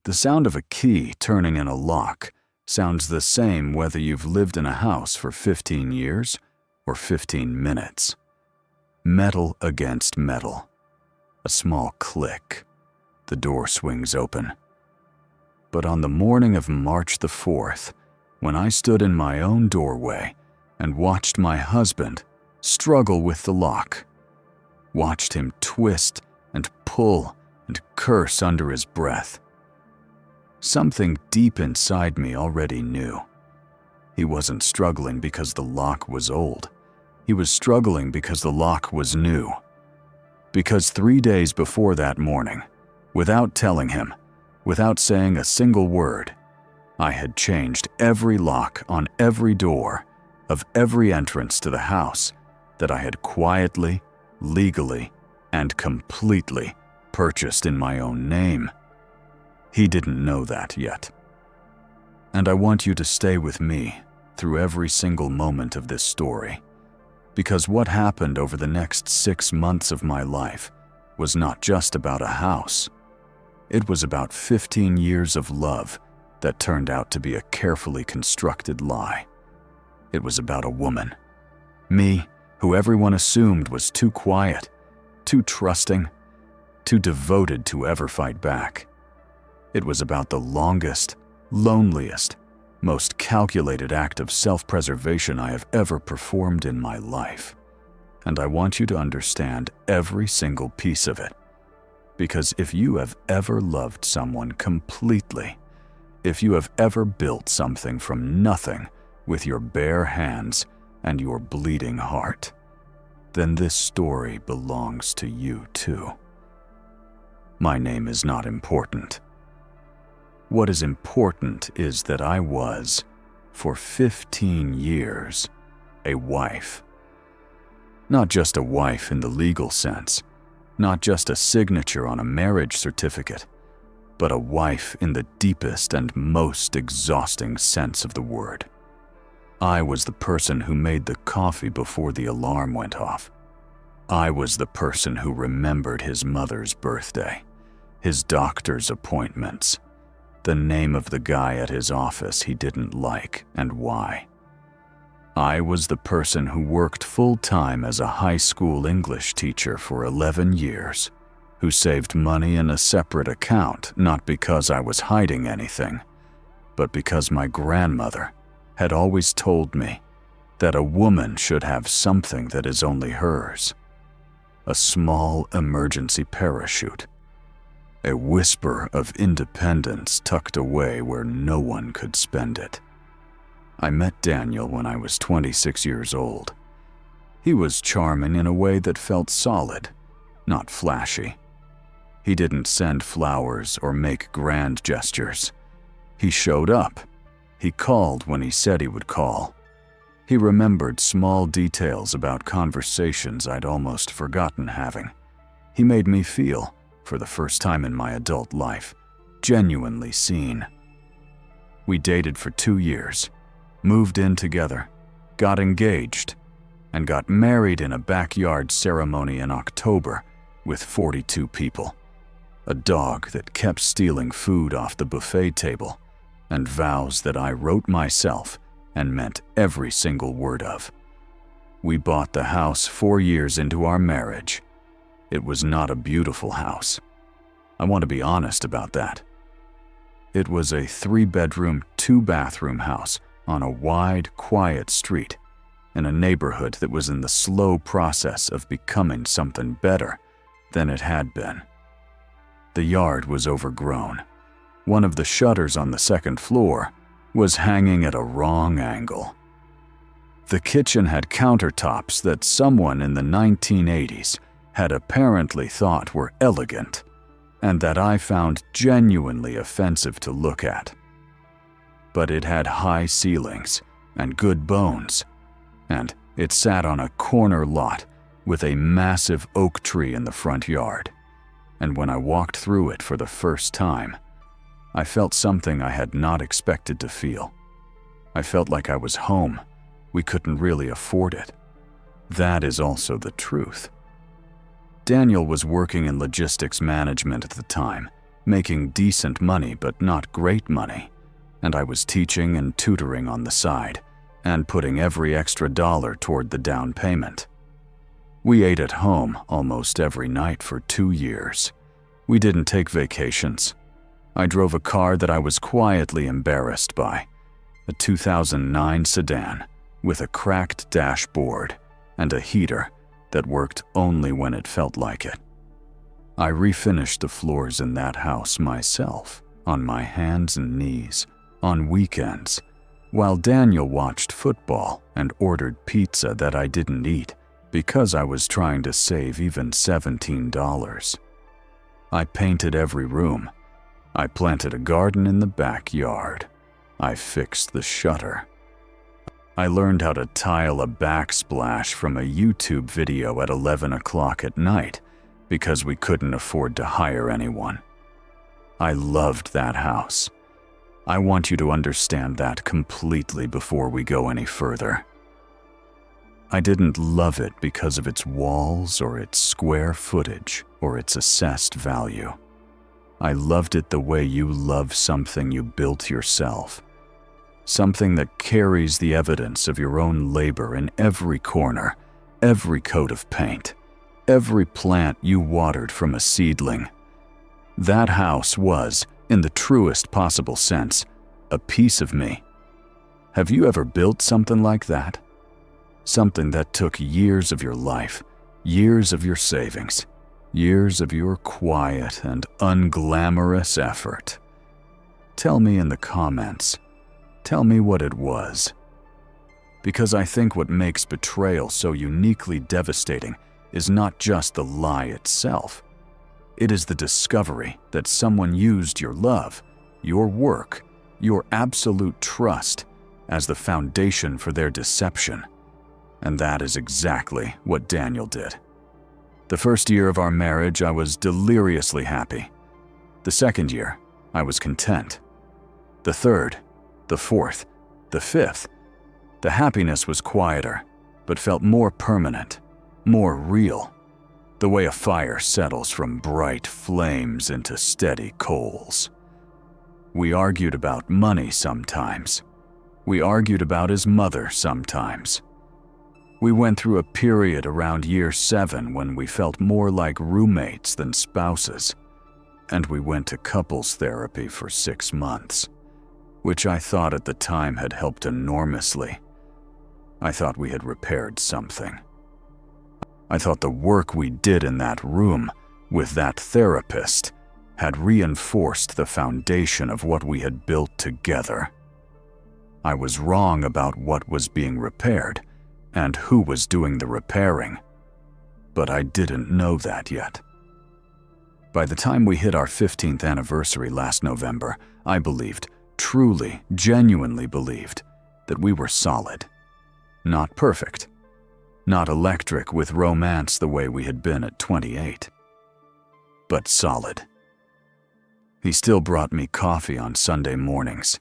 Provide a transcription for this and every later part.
The sound of a key turning in a lock sounds the same whether you've lived in a house for 15 years or 15 minutes. Metal against metal. A small click. The door swings open. But on the morning of March the 4th, when I stood in my own doorway and watched my husband struggle with the lock, watched him twist and pull and curse under his breath, something deep inside me already knew. He wasn't struggling because the lock was old. He was struggling because the lock was new. Because 3 days before that morning, without telling him, without saying a single word, I had changed every lock on every door of every entrance to the house that I had quietly, legally, and completely purchased in my own name. He didn't know that yet. And I want you to stay with me through every single moment of this story, because what happened over the next 6 months of my life was not just about a house. It was about 15 years of love that turned out to be a carefully constructed lie. It was about a woman. Me, who everyone assumed was too quiet, too trusting, too devoted to ever fight back. It was about the longest, loneliest, most calculated act of self-preservation I have ever performed in my life. And I want you to understand every single piece of it. Because if you have ever loved someone completely, if you have ever built something from nothing with your bare hands and your bleeding heart, then this story belongs to you too. My name is not important. What is important is that I was, for 15 years, a wife. Not just a wife in the legal sense, not just a signature on a marriage certificate, but a wife in the deepest and most exhausting sense of the word. I was the person who made the coffee before the alarm went off. I was the person who remembered his mother's birthday, his doctor's appointments, the name of the guy at his office he didn't like and why. I was the person who worked full-time as a high school English teacher for 11 years, who saved money in a separate account not because I was hiding anything, but because my grandmother had always told me that a woman should have something that is only hers. A small emergency parachute. A whisper of independence tucked away where no one could spend it. I met Daniel when I was 26 years old. He was charming in a way that felt solid, not flashy. He didn't send flowers or make grand gestures. He showed up. He called when he said he would call. He remembered small details about conversations I'd almost forgotten having. He made me feel, for the first time in my adult life, genuinely seen. We dated for 2 years, moved in together, got engaged, and got married in a backyard ceremony in October with 42 people, a dog that kept stealing food off the buffet table, and vows that I wrote myself and meant every single word of. We bought the house 4 years into our marriage. It was not a beautiful house. I want to be honest about that. It was a 3-bedroom, 2-bathroom house on a wide, quiet street in a neighborhood that was in the slow process of becoming something better than it had been. The yard was overgrown. One of the shutters on the 2nd floor was hanging at a wrong angle. The kitchen had countertops that someone in the 1980s had apparently thought were elegant, and that I found genuinely offensive to look at. But it had high ceilings and good bones, and it sat on a corner lot with a massive oak tree in the front yard. And when I walked through it for the first time, I felt something I had not expected to feel. I felt like I was home. We couldn't really afford it. That is also the truth. Daniel was working in logistics management at the time making decent money but not great money, and I was teaching and tutoring on the side, and putting every extra dollar toward the down payment. We ate at home almost every night for 2 years. We didn't take vacations. I drove a car that I was quietly embarrassed by, a 2009 sedan with a cracked dashboard and a heater that worked only when it felt like it. I refinished the floors in that house myself, on my hands and knees, on weekends, while Daniel watched football and ordered pizza that I didn't eat because I was trying to save even $17. I painted every room. I planted a garden in the backyard. I fixed the shutter. I learned how to tile a backsplash from a YouTube video at 11 o'clock at night because we couldn't afford to hire anyone. I loved that house. I want you to understand that completely before we go any further. I didn't love it because of its walls or its square footage or its assessed value. I loved it the way you love something you built yourself. Something that carries the evidence of your own labor in every corner, every coat of paint, every plant you watered from a seedling. That house was, in the truest possible sense, a piece of me. Have you ever built something like that? Something that took years of your life, years of your savings, years of your quiet and unglamorous effort. Tell me in the comments. Tell me what it was. Because I think what makes betrayal so uniquely devastating is not just the lie itself. It is the discovery that someone used your love, your work, your absolute trust as the foundation for their deception. And that is exactly what Daniel did. The first year of our marriage, I was deliriously happy. The second year, I was content. The third, the fourth, the fifth, the happiness was quieter, but felt more permanent, more real, the way a fire settles from bright flames into steady coals. We argued about money sometimes. We argued about his mother sometimes. We went through a period around year 7 when we felt more like roommates than spouses, and we went to couples therapy for 6 months, which I thought at the time had helped enormously. I thought we had repaired something. I thought the work we did in that room with that therapist had reinforced the foundation of what we had built together. I was wrong about what was being repaired and who was doing the repairing, but I didn't know that yet. By the time we hit our 15th anniversary last November, I believed, truly, genuinely believed, that we were solid. Not perfect. Not electric with romance the way we had been at 28. But solid. He still brought me coffee on Sunday mornings.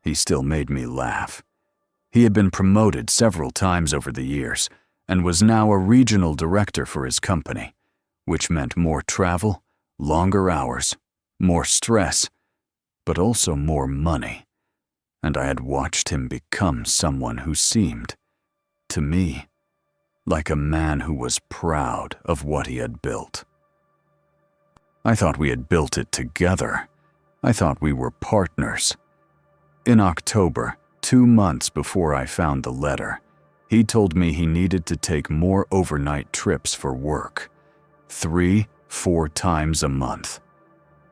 He still made me laugh. He had been promoted several times over the years and was now a regional director for his company, which meant more travel, longer hours, more stress, but also more money. And I had watched him become someone who seemed, to me, like a man who was proud of what he had built. I thought we had built it together. I thought we were partners. In October, 2 months before I found the letter, he told me he needed to take more overnight trips for work, 3-4 times a month.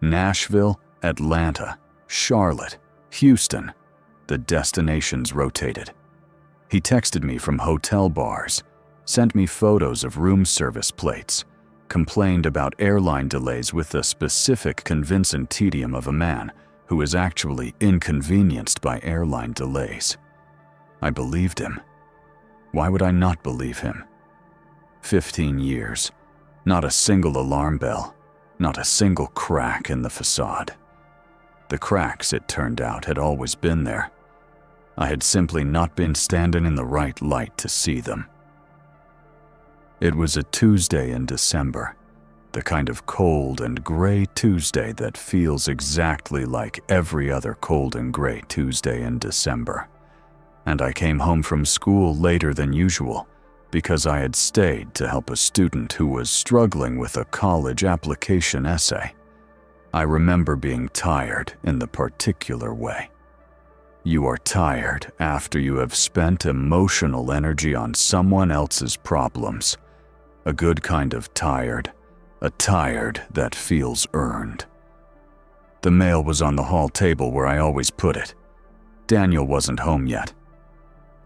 Nashville, Atlanta, Charlotte, Houston, the destinations rotated. He texted me from hotel bars, sent me photos of room service plates, complained about airline delays with the specific convincing tedium of a man who is actually inconvenienced by airline delays. I believed him. Why would I not believe him? 15 years, not a single alarm bell, not a single crack in the facade. The cracks, it turned out, had always been there. I had simply not been standing in the right light to see them. It was a Tuesday in December. The kind of cold and gray Tuesday that feels exactly like every other cold and gray Tuesday in December. And I came home from school later than usual because I had stayed to help a student who was struggling with a college application essay. I remember being tired in the particular way. You are tired after you have spent emotional energy on someone else's problems. A good kind of tired, a tired that feels earned. The mail was on the hall table where I always put it. Daniel wasn't home yet.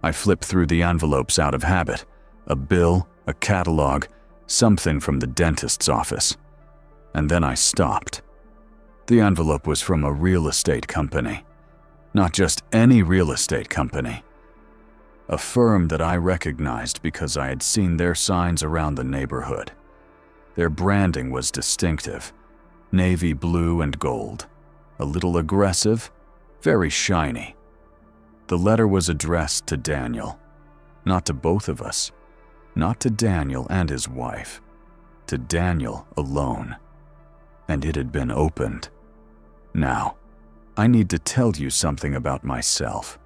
I flipped through the envelopes out of habit. A bill, a catalog, something from the dentist's office. And then I stopped. The envelope was from a real estate company. Not just any real estate company. A firm that I recognized because I had seen their signs around the neighborhood. Their branding was distinctive, navy blue and gold, a little aggressive, very shiny. The letter was addressed to Daniel, not to both of us, not to Daniel and his wife, to Daniel alone. And it had been opened. Now, I need to tell you something about myself.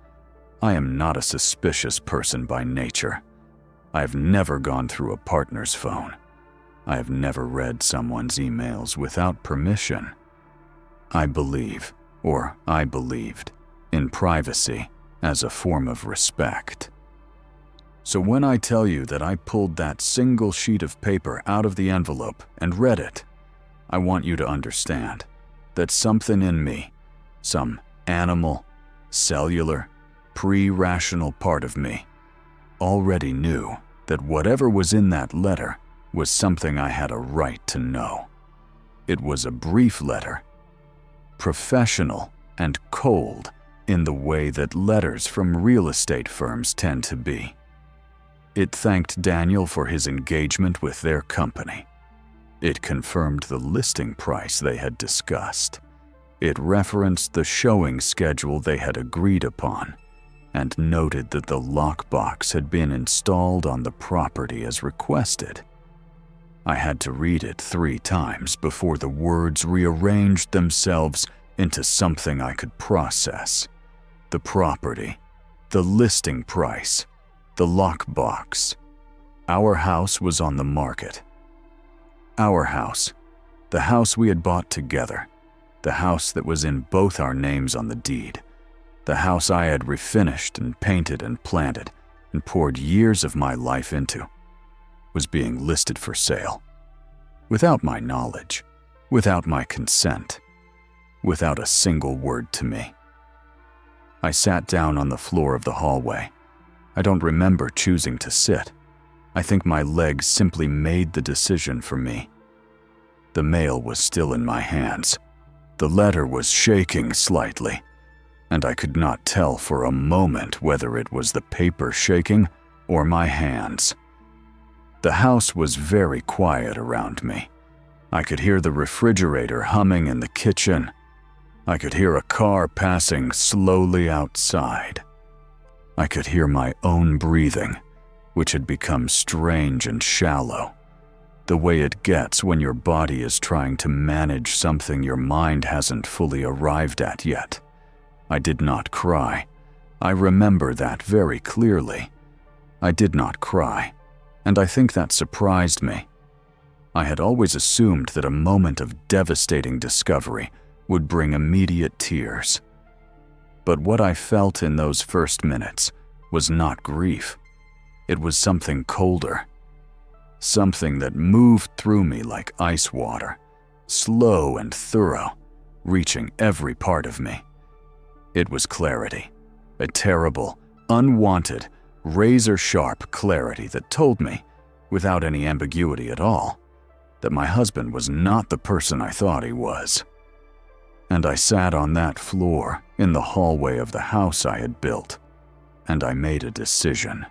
I am not a suspicious person by nature. I have never gone through a partner's phone. I have never read someone's emails without permission. I believe, or I believed, in privacy as a form of respect. So when I tell you that I pulled that single sheet of paper out of the envelope and read it, I want you to understand that something in me, some animal, cellular, pre-rational part of me, already knew that whatever was in that letter was something I had a right to know. It was a brief letter, professional and cold in the way that letters from real estate firms tend to be. It thanked Daniel for his engagement with their company. It confirmed the listing price they had discussed. It referenced the showing schedule they had agreed upon, and noted that the lockbox had been installed on the property as requested. I had to read it 3 times before the words rearranged themselves into something I could process. The property, the listing price, the lockbox. Our house was on the market. Our house, the house we had bought together, the house that was in both our names on the deed, the house I had refinished and painted and planted and poured years of my life into, was being listed for sale. Without my knowledge, without my consent, without a single word to me. I sat down on the floor of the hallway. I don't remember choosing to sit. I think my legs simply made the decision for me. The mail was still in my hands. The letter was shaking slightly, and I could not tell for a moment whether it was the paper shaking or my hands. The house was very quiet around me. I could hear the refrigerator humming in the kitchen. I could hear a car passing slowly outside. I could hear my own breathing, which had become strange and shallow, the way it gets when your body is trying to manage something your mind hasn't fully arrived at yet. I did not cry. I remember that very clearly. I did not cry, and I think that surprised me. I had always assumed that a moment of devastating discovery would bring immediate tears. But what I felt in those first minutes was not grief. It was something colder. Something that moved through me like ice water, slow and thorough, reaching every part of me. It was clarity, a terrible, unwanted, razor-sharp clarity that told me, without any ambiguity at all, that my husband was not the person I thought he was. And I sat on that floor in the hallway of the house I had built, and I made a decision.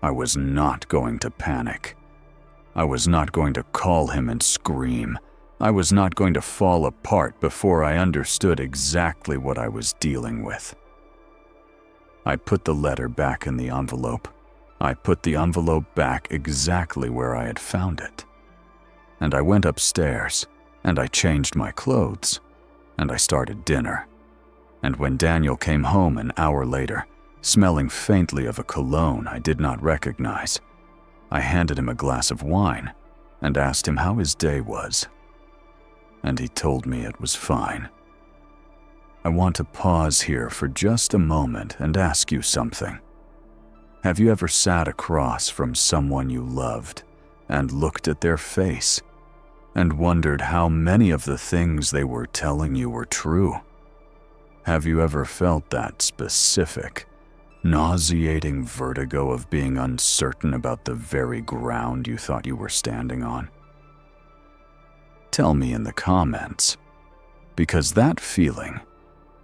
I was not going to panic. I was not going to call him and scream. I was not going to fall apart before I understood exactly what I was dealing with. I put the letter back in the envelope. I put the envelope back exactly where I had found it. and I went upstairs, and I changed my clothes, and I started dinner. And when Daniel came home an hour later, smelling faintly of a cologne I did not recognize, I handed him a glass of wine and asked him how his day was. And he told me it was fine. I want to pause here for just a moment and ask you something. Have you ever sat across from someone you loved and looked at their face and wondered how many of the things they were telling you were true? Have you ever felt that specific, nauseating vertigo of being uncertain about the very ground you thought you were standing on? Tell me in the comments, because that feeling,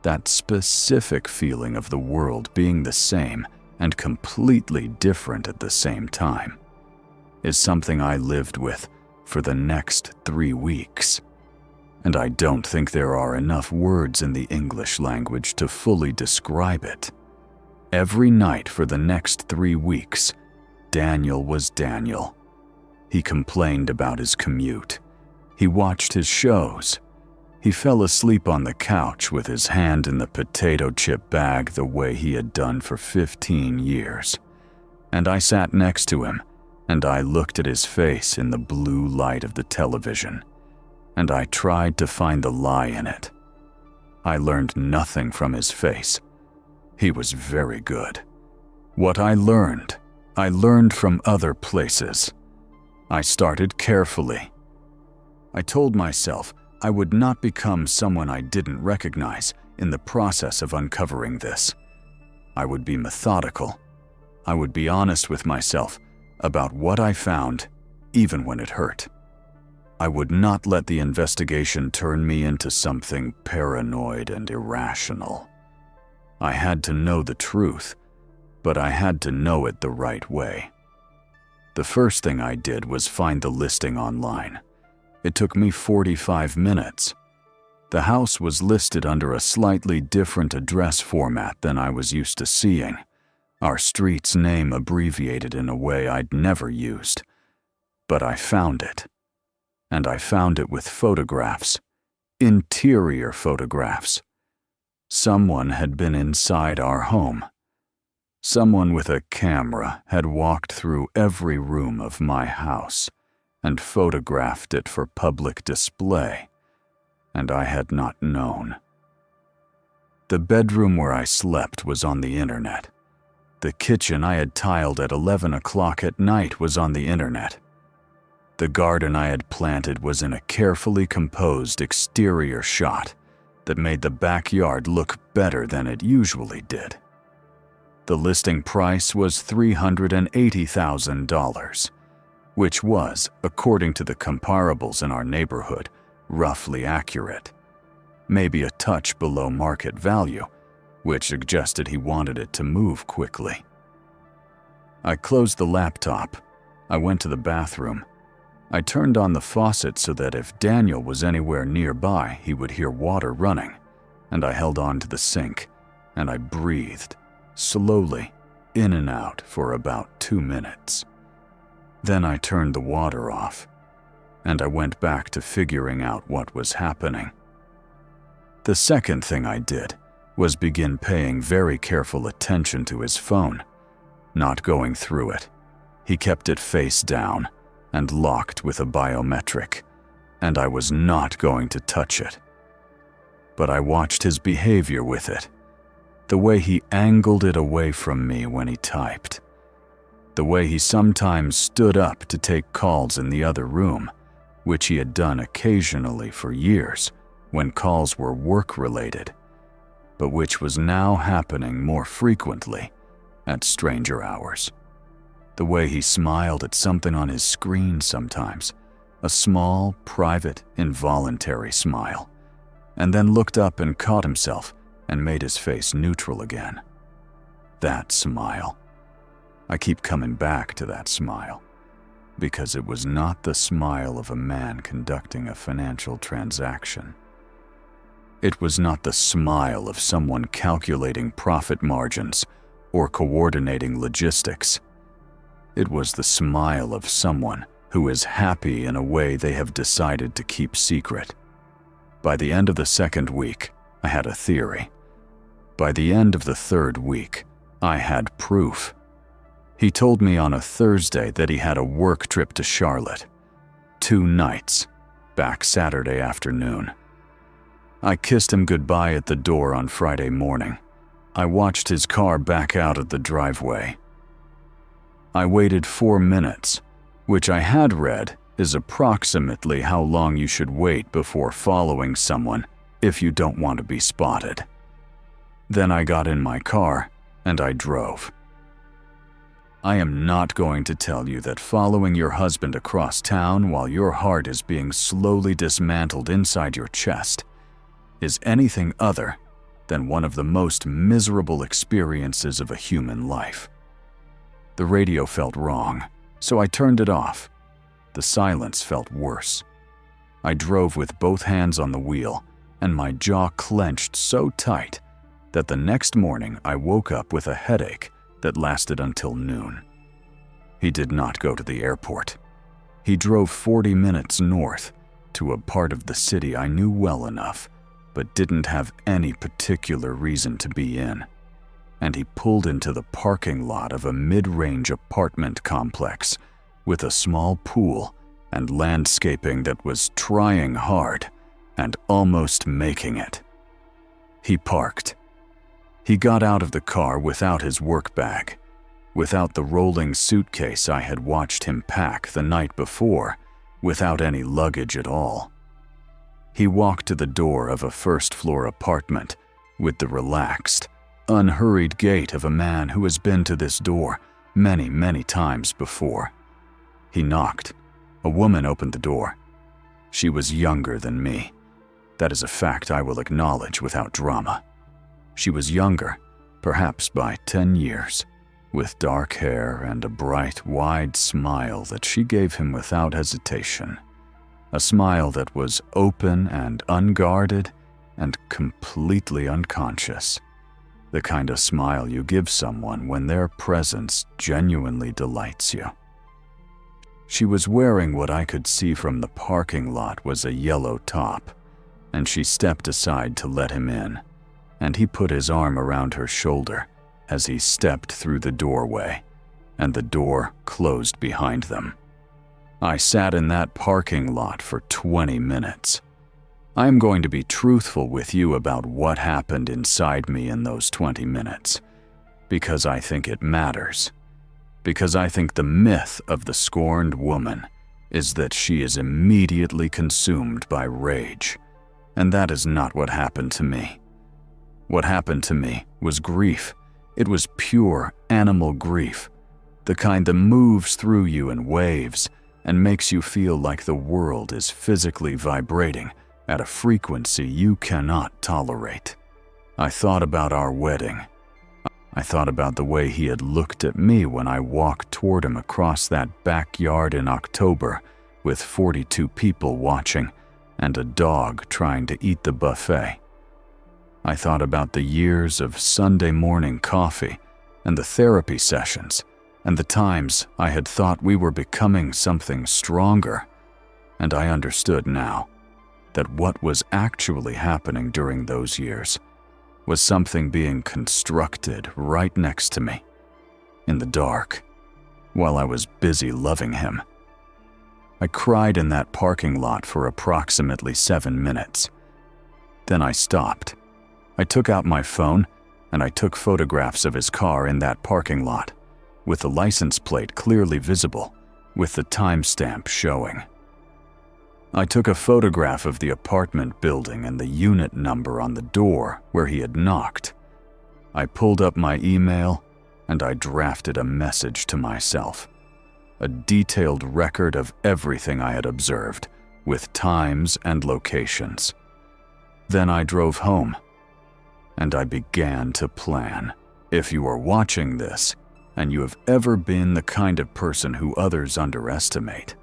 that specific feeling of the world being the same and completely different at the same time, is something I lived with for the next 3 weeks. And I don't think there are enough words in the English language to fully describe it. Every night for the next 3 weeks, Daniel was Daniel. He complained about his commute. He watched his shows. He fell asleep on the couch with his hand in the potato chip bag the way he had done for 15 years. And I sat next to him, and I looked at his face in the blue light of the television, and I tried to find the lie in it. I learned nothing from his face. He was very good. What I learned from other places. I started carefully. I told myself I would not become someone I didn't recognize in the process of uncovering this. I would be methodical. I would be honest with myself about what I found, even when it hurt. I would not let the investigation turn me into something paranoid and irrational. I had to know the truth, but I had to know it the right way. The first thing I did was find the listing online. It took me 45 minutes. The house was listed under a slightly different address format than I was used to seeing, our street's name abbreviated in a way I'd never used. But I found it. And I found it with photographs, interior photographs. Someone had been inside our home. Someone with a camera had walked through every room of my house and photographed it for public display, and I had not known. The bedroom where I slept was on the internet. The kitchen I had tiled at 11 o'clock at night was on the internet. The garden I had planted was in a carefully composed exterior shot that made the backyard look better than it usually did. The listing price was $380,000, which was, according to the comparables in our neighborhood, roughly accurate. Maybe a touch below market value, which suggested he wanted it to move quickly. I closed the laptop. I went to the bathroom. I turned on the faucet so that if Daniel was anywhere nearby, he would hear water running, and I held on to the sink, and I breathed, slowly, in and out for about 2 minutes. Then I turned the water off, and I went back to figuring out what was happening. The second thing I did was begin paying very careful attention to his phone, not going through it. He kept it face down and locked with a biometric, and I was not going to touch it. But I watched his behavior with it, the way he angled it away from me when he typed, the way he sometimes stood up to take calls in the other room, which he had done occasionally for years when calls were work-related, but which was now happening more frequently at stranger hours. The way he smiled at something on his screen sometimes, a small, private, involuntary smile, and then looked up and caught himself and made his face neutral again. That smile. I keep coming back to that smile, because it was not the smile of a man conducting a financial transaction. It was not the smile of someone calculating profit margins or coordinating logistics. It was the smile of someone who is happy in a way they have decided to keep secret. By the end of the second week, I had a theory. By the end of the third week, I had proof. He told me on a Thursday that he had a work trip to Charlotte. 2 nights, back Saturday afternoon. I kissed him goodbye at the door on Friday morning. I watched his car back out of the driveway. I waited 4 minutes, which I had read is approximately how long you should wait before following someone if you don't want to be spotted. Then I got in my car and I drove. I am not going to tell you that following your husband across town while your heart is being slowly dismantled inside your chest is anything other than one of the most miserable experiences of a human life. The radio felt wrong, so I turned it off. The silence felt worse. I drove with both hands on the wheel, and my jaw clenched so tight that the next morning I woke up with a headache that lasted until noon. He did not go to the airport. He drove 40 minutes north to a part of the city I knew well enough, but didn't have any particular reason to be in. And he pulled into the parking lot of a mid-range apartment complex with a small pool and landscaping that was trying hard and almost making it. He parked. He got out of the car without his work bag, without the rolling suitcase I had watched him pack the night before, without any luggage at all. He walked to the door of a first-floor apartment with the relaxed, unhurried gait of a man who has been to this door many, many times before. He knocked. A woman opened the door. She was younger than me. That is a fact I will acknowledge without drama. She was younger, perhaps by 10 years, with dark hair and a bright, wide smile that she gave him without hesitation. A smile that was open and unguarded and completely unconscious. The kind of smile you give someone when their presence genuinely delights you. She was wearing what I could see from the parking lot was a yellow top, and she stepped aside to let him in, and he put his arm around her shoulder as he stepped through the doorway, and the door closed behind them. I sat in that parking lot for 20 minutes. I am going to be truthful with you about what happened inside me in those 20 minutes, because I think it matters. Because I think the myth of the scorned woman is that she is immediately consumed by rage, and that is not what happened to me. What happened to me was grief. It was pure animal grief, the kind that moves through you in waves and makes you feel like the world is physically vibrating at a frequency you cannot tolerate. I thought about our wedding. I thought about the way he had looked at me when I walked toward him across that backyard in October with 42 people watching and a dog trying to eat the buffet. I thought about the years of Sunday morning coffee and the therapy sessions and the times I had thought we were becoming something stronger, and I understood now that what was actually happening during those years was something being constructed right next to me, in the dark, while I was busy loving him. I cried in that parking lot for approximately 7 minutes. Then I stopped. I took out my phone and I took photographs of his car in that parking lot, with the license plate clearly visible, with the timestamp showing. I took a photograph of the apartment building and the unit number on the door where he had knocked. I pulled up my email and I drafted a message to myself, a detailed record of everything I had observed, with times and locations. Then I drove home, and I began to plan. If you are watching this, and you have ever been the kind of person who others underestimate,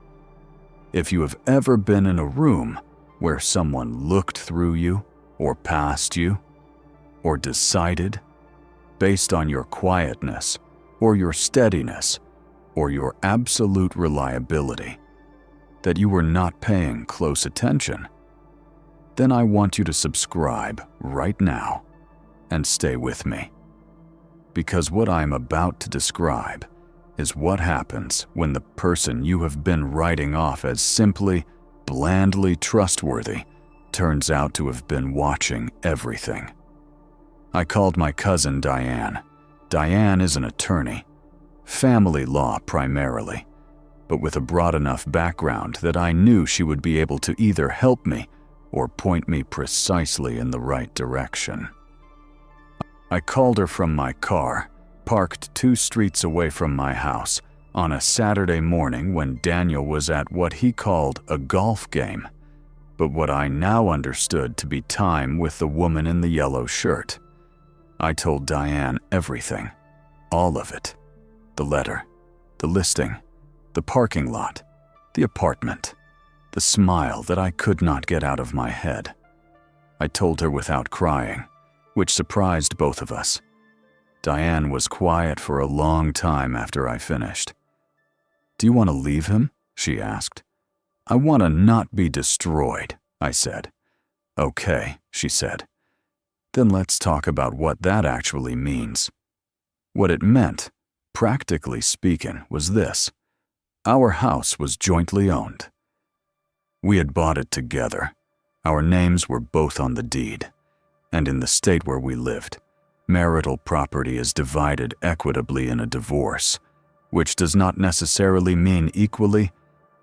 if you have ever been in a room where someone looked through you, or past you, or decided, based on your quietness, or your steadiness, or your absolute reliability, that you were not paying close attention, then I want you to subscribe right now and stay with me. Because what I'm about to describe is what happens when the person you have been writing off as simply, blandly trustworthy turns out to have been watching everything. I called my cousin Diane. Diane is an attorney, family law primarily, but with a broad enough background that I knew she would be able to either help me or point me precisely in the right direction. I called her from my car, parked 2 streets away from my house, on a Saturday morning when Daniel was at what he called a golf game, but what I now understood to be time with the woman in the yellow shirt. I told Diane everything, all of it. The letter, the listing, the parking lot, the apartment, the smile that I could not get out of my head. I told her without crying, which surprised both of us. Diane was quiet for a long time after I finished. "Do you want to leave him?" she asked. "I want to not be destroyed," I said. "Okay," she said. "Then let's talk about what that actually means." What it meant, practically speaking, was this. Our house was jointly owned. We had bought it together. Our names were both on the deed. And in the state where we lived, marital property is divided equitably in a divorce, which does not necessarily mean equally,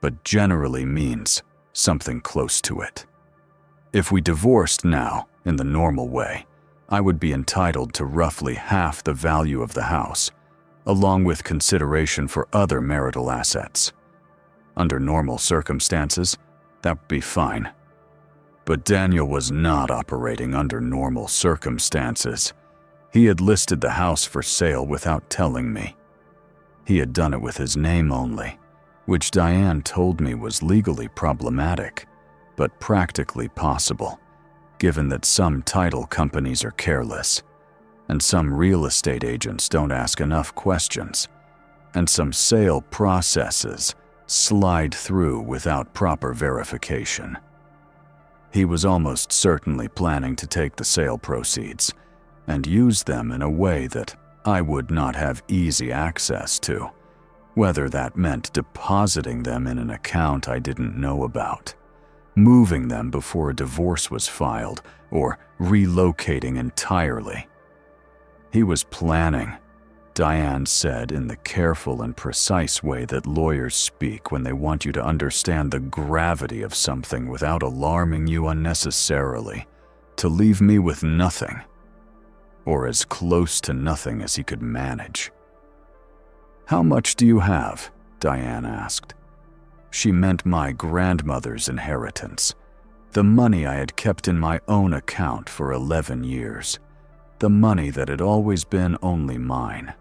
but generally means something close to it. If we divorced now, in the normal way, I would be entitled to roughly half the value of the house, along with consideration for other marital assets. Under normal circumstances, that would be fine. But Daniel was not operating under normal circumstances. He had listed the house for sale without telling me. He had done it with his name only, which Diane told me was legally problematic, but practically possible, given that some title companies are careless, and some real estate agents don't ask enough questions, and some sale processes slide through without proper verification. He was almost certainly planning to take the sale proceeds and use them in a way that I would not have easy access to, whether that meant depositing them in an account I didn't know about, moving them before a divorce was filed, or relocating entirely. He was planning, Diane said in the careful and precise way that lawyers speak when they want you to understand the gravity of something without alarming you unnecessarily, to leave me with nothing, or as close to nothing as he could manage. "How much do you have?" Diane asked. She meant my grandmother's inheritance, the money I had kept in my own account for 11 years, the money that had always been only mine,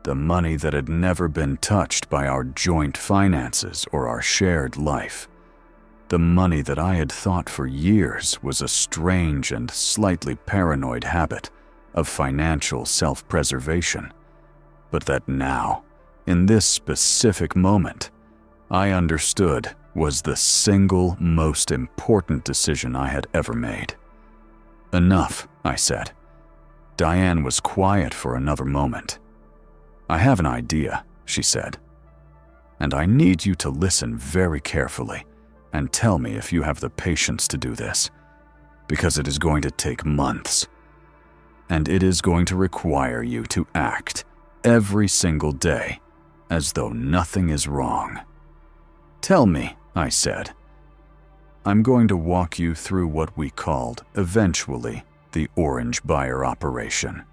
the money that had never been touched by our joint finances or our shared life, the money that I had thought for years was a strange and slightly paranoid habit of financial self-preservation, but that now, in this specific moment, I understood was the single most important decision I had ever made. "Enough," I said. Diane was quiet for another moment. "I have an idea," she said, "and I need you to listen very carefully and tell me if you have the patience to do this, because it is going to take months, and it is going to require you to act every single day as though nothing is wrong." "Tell me," I said. "I'm going to walk you through what we called, eventually, the Orange Buyer operation.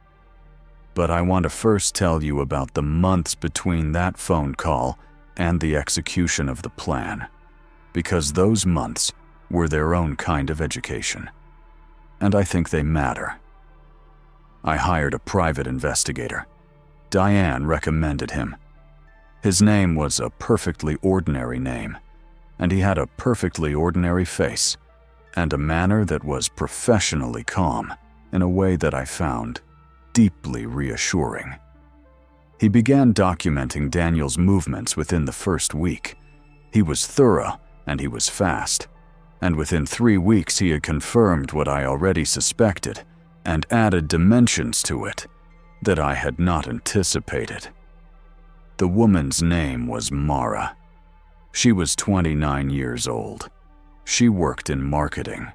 But I want to first tell you about the months between that phone call and the execution of the plan, because those months were their own kind of education, and I think they matter. I hired a private investigator. Diane recommended him. His name was a perfectly ordinary name, and he had a perfectly ordinary face, and a manner that was professionally calm in a way that I found deeply reassuring. He began documenting Daniel's movements within the first week. He was thorough and he was fast. And within 3 weeks he had confirmed what I already suspected and added dimensions to it that I had not anticipated. The woman's name was Mara. She was 29 years old. She worked in marketing.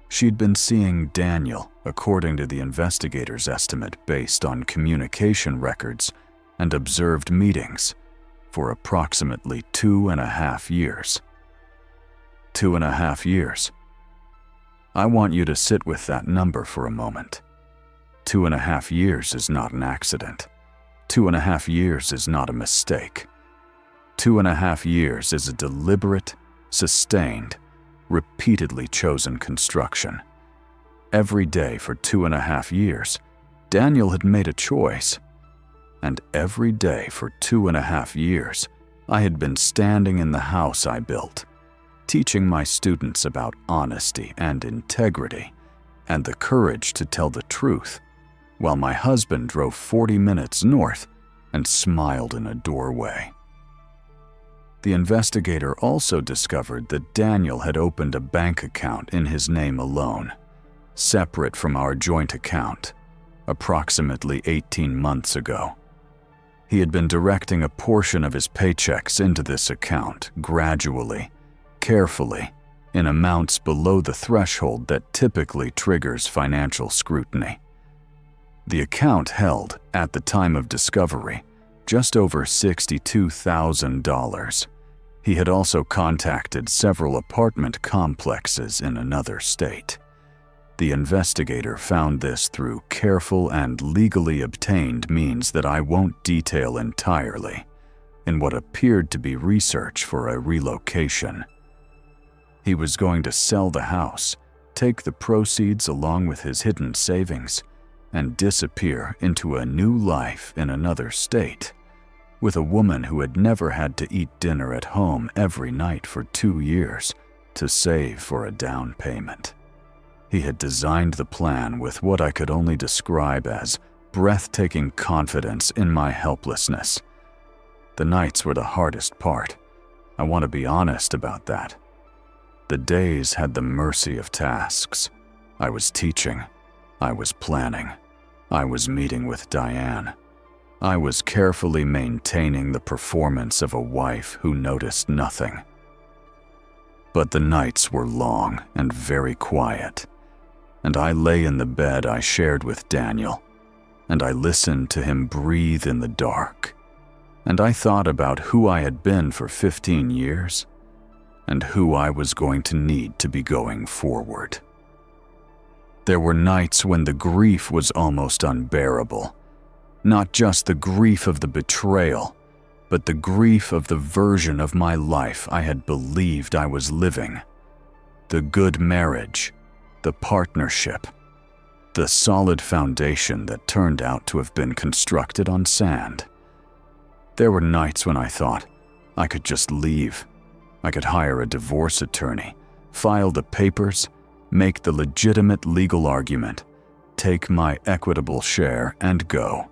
She'd been seeing Daniel, according to the investigator's estimate based on communication records and observed meetings, for approximately 2.5 years. 2.5 years. I want you to sit with that number for a moment. 2.5 years is not an accident. 2.5 years is not a mistake. 2.5 years is a deliberate, sustained, repeatedly chosen construction. Every day for 2.5 years, Daniel had made a choice. And every day for 2.5 years, I had been standing in the house I built, teaching my students about honesty and integrity and the courage to tell the truth, while my husband drove 40 minutes north and smiled in a doorway. The investigator also discovered that Daniel had opened a bank account in his name alone, separate from our joint account, approximately 18 months ago. He had been directing a portion of his paychecks into this account gradually, carefully, in amounts below the threshold that typically triggers financial scrutiny. The account held, at the time of discovery, just over $62,000. He had also contacted several apartment complexes in another state. The investigator found this through careful and legally obtained means that I won't detail entirely, in what appeared to be research for a relocation. He was going to sell the house, take the proceeds along with his hidden savings, and disappear into a new life in another state, with a woman who had never had to eat dinner at home every night for 2 years to save for a down payment. He had designed the plan with what I could only describe as breathtaking confidence in my helplessness. The nights were the hardest part. I want to be honest about that. The days had the mercy of tasks. I was teaching. I was planning. I was meeting with Diane. I was carefully maintaining the performance of a wife who noticed nothing. But the nights were long and very quiet, and I lay in the bed I shared with Daniel, and I listened to him breathe in the dark, and I thought about who I had been for 15 years and who I was going to need to be going forward. There were nights when the grief was almost unbearable. Not just the grief of the betrayal, but the grief of the version of my life I had believed I was living. The good marriage, the partnership, the solid foundation that turned out to have been constructed on sand. There were nights when I thought I could just leave. I could hire a divorce attorney, file the papers, make the legitimate legal argument, take my equitable share, and go.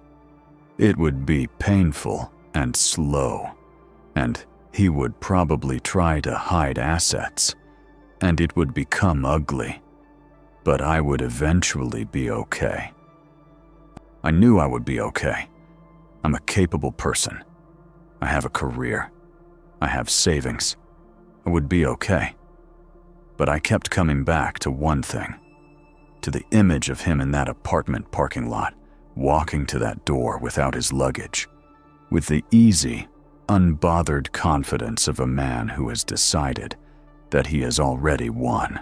It would be painful and slow, and he would probably try to hide assets, and it would become ugly, but I would eventually be okay. I knew I would be okay. I'm a capable person. I have a career. I have savings. I would be okay. But I kept coming back to one thing, to the image of him in that apartment parking lot, walking to that door without his luggage, with the easy, unbothered confidence of a man who has decided that he has already won.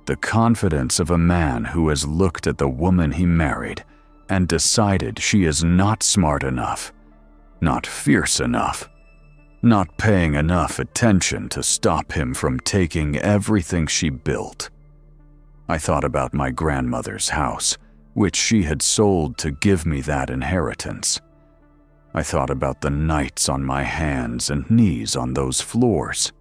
The confidence of a man who has looked at the woman he married and decided she is not smart enough, not fierce enough, not paying enough attention to stop him from taking everything she built. I thought about my grandmother's house, which she had sold to give me that inheritance. I thought about the nights on my hands and knees on those floors.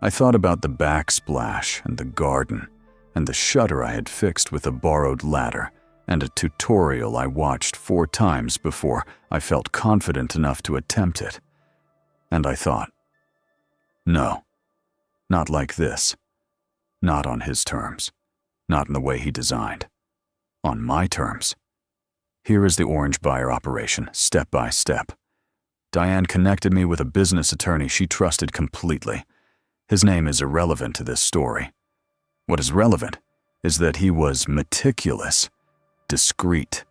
I thought about the backsplash and the garden and the shutter I had fixed with a borrowed ladder and a tutorial I watched 4 times before I felt confident enough to attempt it. And I thought, No, not like this. Not on his terms. Not in the way he designed. On my terms. Here is the orange buyer operation, step by step. Diane connected me with a business attorney she trusted completely. His name is irrelevant to this story. What is relevant is that he was meticulous, discreet,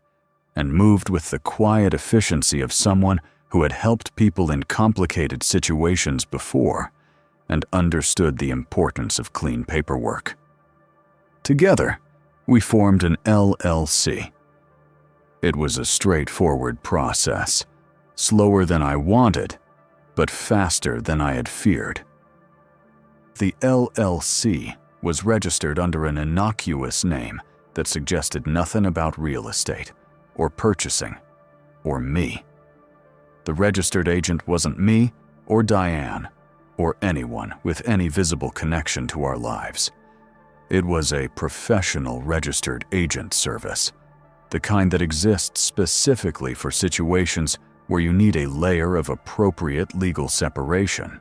and moved with the quiet efficiency of someone who had helped people in complicated situations before and understood the importance of clean paperwork. Together, we formed an LLC. It was a straightforward process, slower than I wanted, but faster than I had feared. The LLC was registered under an innocuous name that suggested nothing about real estate, or purchasing, or me. The registered agent wasn't me, or Diane, or anyone with any visible connection to our lives. It was a professional registered agent service, the kind that exists specifically for situations where you need a layer of appropriate legal separation.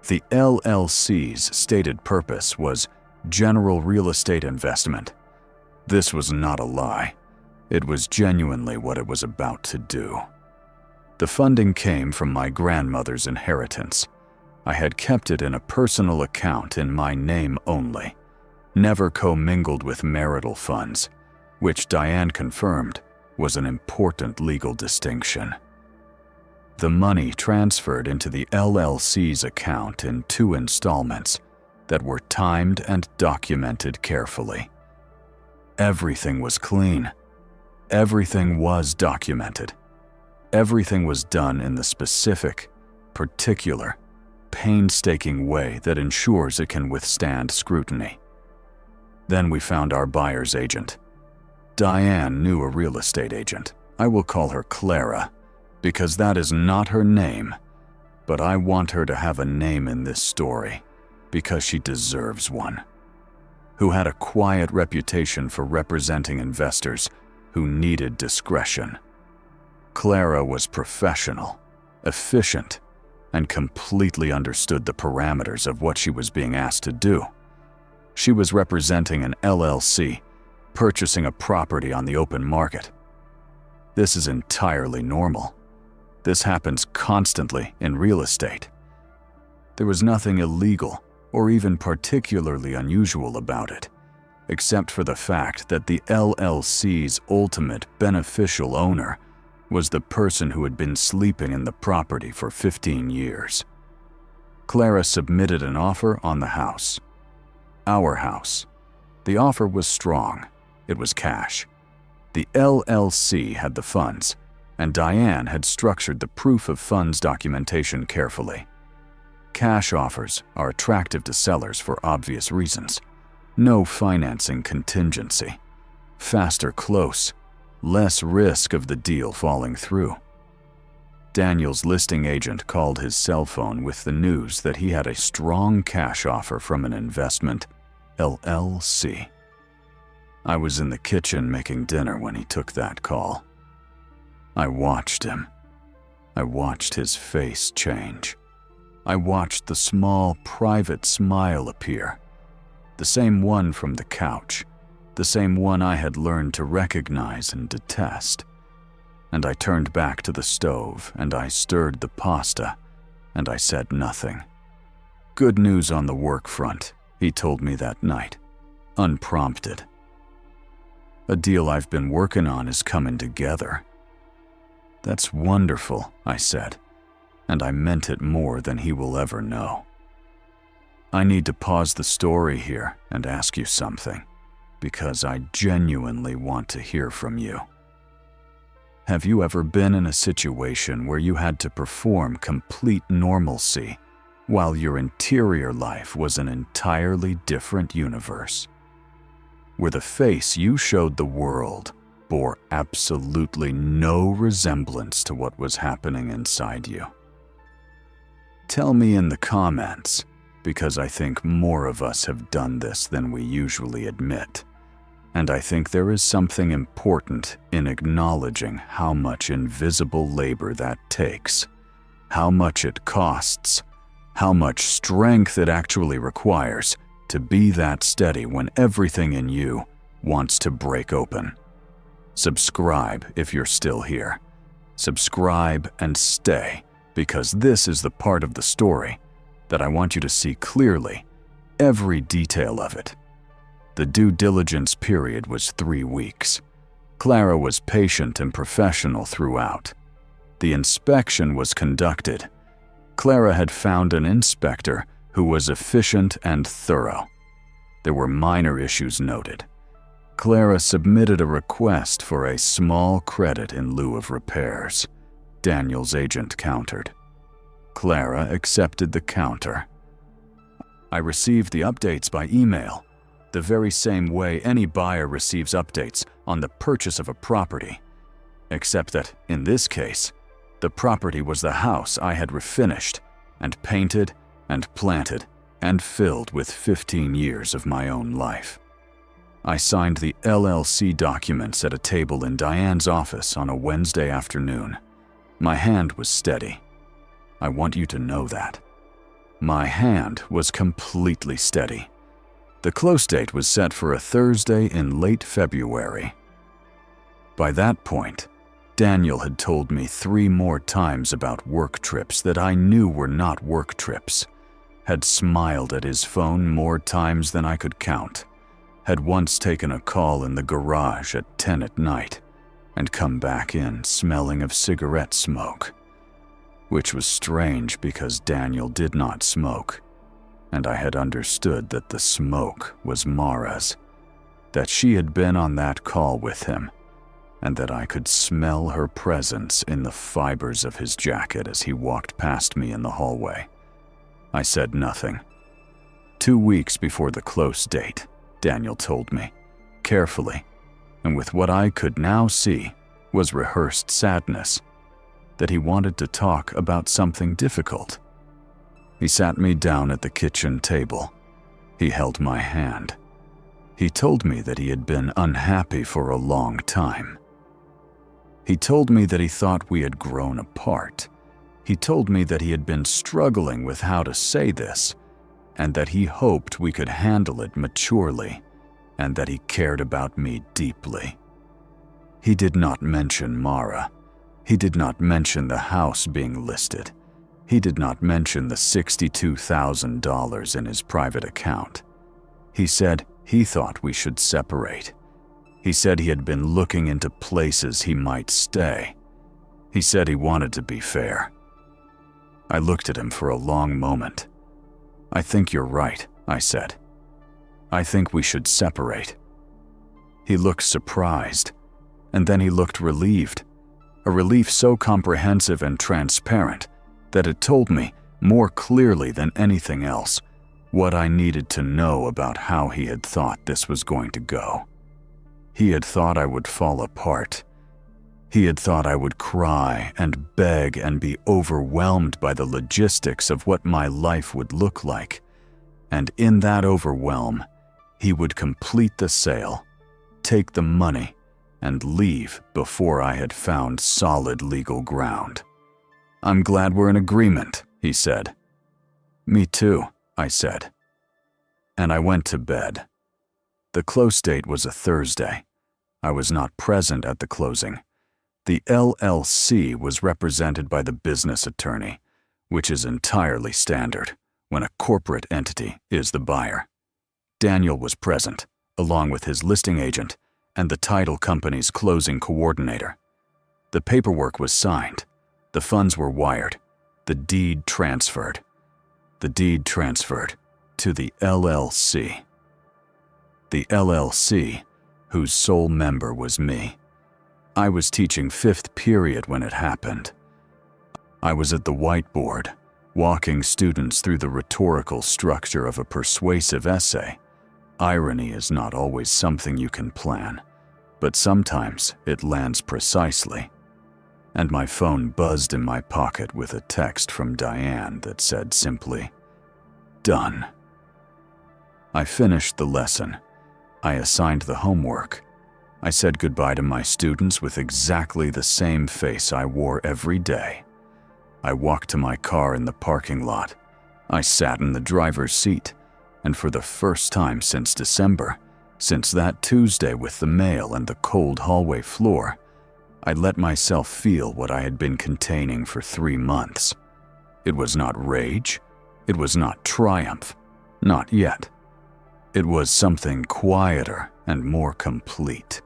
The LLC's stated purpose was general real estate investment. This was not a lie. It was genuinely what it was about to do. The funding came from my grandmother's inheritance. I had kept it in a personal account in my name only, never commingled with marital funds, which Diane confirmed was an important legal distinction. The money transferred into the LLC's account in 2 installments that were timed and documented carefully. Everything was clean. Everything was documented. Everything was done in the specific, particular, painstaking way that ensures it can withstand scrutiny. Then we found our buyer's agent. Diane knew a real estate agent. I will call her Clara, because that is not her name, but I want her to have a name in this story, because she deserves one. Who had a quiet reputation for representing investors who needed discretion. Clara was professional, efficient, and completely understood the parameters of what she was being asked to do. She was representing an LLC, purchasing a property on the open market. This is entirely normal. This happens constantly in real estate. There was nothing illegal or even particularly unusual about it, except for the fact that the LLC's ultimate beneficial owner was the person who had been sleeping in the property for 15 years. Clara submitted an offer on the house. Our house. The offer was strong. It was cash. The LLC had the funds, and Diane had structured the proof of funds documentation carefully. Cash offers are attractive to sellers for obvious reasons. No financing contingency. Faster close. Less risk of the deal falling through. Daniel's listing agent called his cell phone with the news that he had a strong cash offer from an investment LLC. I was in the kitchen making dinner when he took that call. I watched him. I watched his face change. I watched the small, private smile appear. The same one from the couch. The same one I had learned to recognize and detest. And I turned back to the stove and I stirred the pasta, and I said nothing. Good news on the work front, he told me that night, unprompted. A deal I've been working on is coming together. That's wonderful, I said, and I meant it more than he will ever know. I need to pause the story here and ask you something, because I genuinely want to hear from you. Have you ever been in a situation where you had to perform complete normalcy while your interior life was an entirely different universe? Where the face you showed the world bore absolutely no resemblance to what was happening inside you? Tell me in the comments, because I think more of us have done this than we usually admit. And I think there is something important in acknowledging how much invisible labor that takes, how much it costs, how much strength it actually requires to be that steady when everything in you wants to break open. Subscribe if you're still here. Subscribe and stay, because this is the part of the story that I want you to see clearly, every detail of it. The due diligence period was 3 weeks. Clara was patient and professional throughout. The inspection was conducted. Clara had found an inspector who was efficient and thorough. There were minor issues noted. Clara submitted a request for a small credit in lieu of repairs. Daniel's agent countered. Clara accepted the counter. I received the updates by email, the very same way any buyer receives updates on the purchase of a property, except that, in this case, the property was the house I had refinished and painted and planted and filled with 15 years of my own life. I signed the LLC documents at a table in Diane's office on a Wednesday afternoon. My hand was steady. I want you to know that. My hand was completely steady. The close date was set for a Thursday in late February. By that point, Daniel had told me 3 more times about work trips that I knew were not work trips, had smiled at his phone more times than I could count, had once taken a call in the garage at 10 at night, and come back in smelling of cigarette smoke, which was strange because Daniel did not smoke, and I had understood that the smoke was Mara's, that she had been on that call with him, and that I could smell her presence in the fibers of his jacket as he walked past me in the hallway. I said nothing. 2 weeks before the close date, Daniel told me, carefully, and with what I could now see was rehearsed sadness, that he wanted to talk about something difficult. He sat me down at the kitchen table. He held my hand. He told me that he had been unhappy for a long time. He told me that he thought we had grown apart. He told me that he had been struggling with how to say this, and that he hoped we could handle it maturely, and that he cared about me deeply. He did not mention Mara. He did not mention the house being listed. He did not mention the $62,000 in his private account. He said he thought we should separate. He said he had been looking into places he might stay. He said he wanted to be fair. I looked at him for a long moment. "I think you're right," I said. "I think we should separate." He looked surprised, and then he looked relieved, a relief so comprehensive and transparent that it told me, more clearly than anything else, what I needed to know about how he had thought this was going to go. He had thought I would fall apart. He had thought I would cry and beg and be overwhelmed by the logistics of what my life would look like. And in that overwhelm, he would complete the sale, take the money, and leave before I had found solid legal ground. "I'm glad we're in agreement," he said. "Me too," I said. And I went to bed. The close date was a Thursday. I was not present at the closing. The LLC was represented by the business attorney, which is entirely standard when a corporate entity is the buyer. Daniel was present, along with his listing agent and the title company's closing coordinator. The paperwork was signed. The funds were wired. The deed transferred. The deed transferred to the LLC. The LLC, whose sole member was me. I was teaching 5th period when it happened. I was at the whiteboard, walking students through the rhetorical structure of a persuasive essay. Irony is not always something you can plan, but sometimes it lands precisely. And my phone buzzed in my pocket with a text from Diane that said simply, "Done." I finished the lesson. I assigned the homework. I said goodbye to my students with exactly the same face I wore every day. I walked to my car in the parking lot. I sat in the driver's seat, and for the first time since December, since that Tuesday with the mail and the cold hallway floor, I let myself feel what I had been containing for 3 months. It was not rage. It was not triumph. Not yet. It was something quieter and more complete.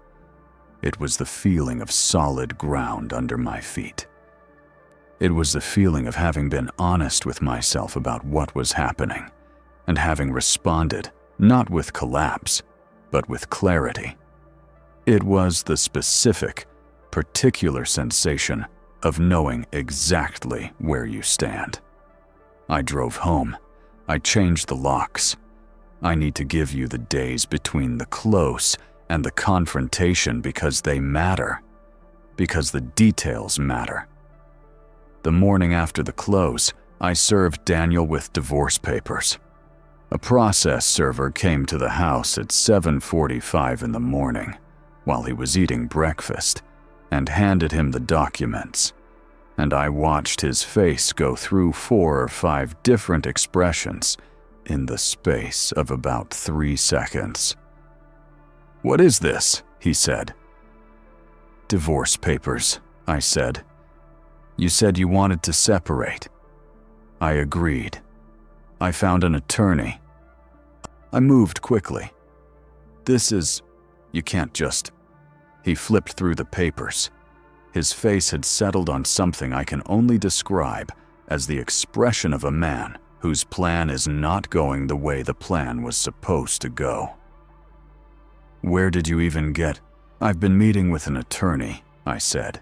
It was the feeling of solid ground under my feet. It was the feeling of having been honest with myself about what was happening, and having responded not with collapse, but with clarity. It was the specific, particular sensation of knowing exactly where you stand. I drove home. I changed the locks. I need to give you the days between the close and the confrontation because they matter, because the details matter. The morning after the close, I served Daniel with divorce papers. A process server came to the house at 7:45 in the morning while he was eating breakfast and handed him the documents, and I watched his face go through 4 or 5 different expressions in the space of about 3 seconds. "What is this?" he said. "Divorce papers," I said. "You said you wanted to separate." I agreed. I found an attorney. I moved quickly. You can't just... He flipped through the papers. His face had settled on something I can only describe as the expression of a man whose plan is not going the way the plan was supposed to go. "Where did you even get?" "I've been meeting with an attorney," I said.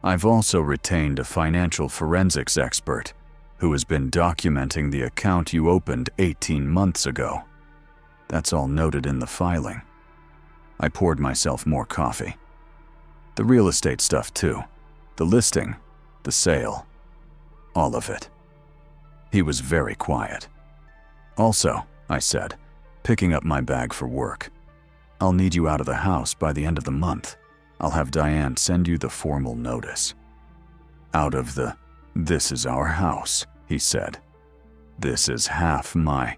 "I've also retained a financial forensics expert who has been documenting the account you opened 18 months ago. That's all noted in the filing." I poured myself more coffee. "The real estate stuff too. The listing, the sale, all of it." He was very quiet. "Also," I said, picking up my bag for work, "I'll need you out of the house by the end of the month. I'll have Diane send you the formal notice." "This is our house," he said. "This is half my..."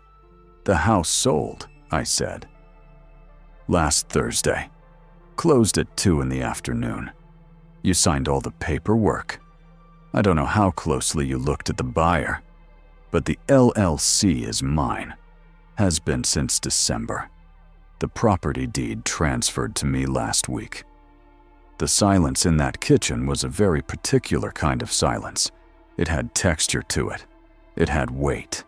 "The house sold," I said. "Last Thursday. Closed at 2 in the afternoon. You signed all the paperwork. I don't know how closely you looked at the buyer, but the LLC is mine. Has been since December. The property deed transferred to me last week." The silence in that kitchen was a very particular kind of silence. It had texture to it. It had weight.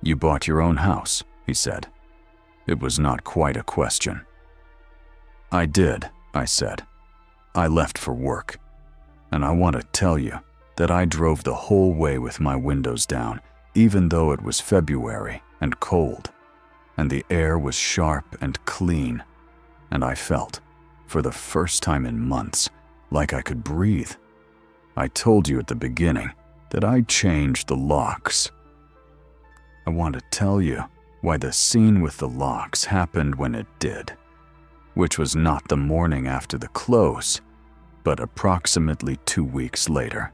"You bought your own house," he said. It was not quite a question. "I did," I said. "I left for work. And I want to tell you that I drove the whole way with my windows down, even though it was February and cold, and the air was sharp and clean, and I felt, for the first time in months, like I could breathe. I told you at the beginning that I changed the locks. I want to tell you why the scene with the locks happened when it did, which was not the morning after the close, but approximately 2 weeks later,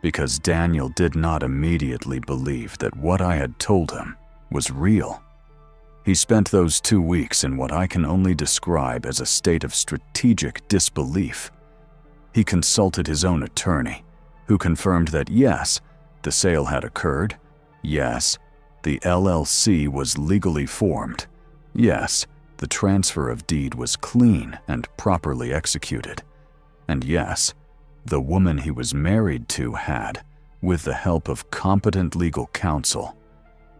because Daniel did not immediately believe that what I had told him was real. He spent those 2 weeks in what I can only describe as a state of strategic disbelief. He consulted his own attorney, who confirmed that yes, the sale had occurred, yes, the LLC was legally formed, yes, the transfer of deed was clean and properly executed, and yes, the woman he was married to had, with the help of competent legal counsel,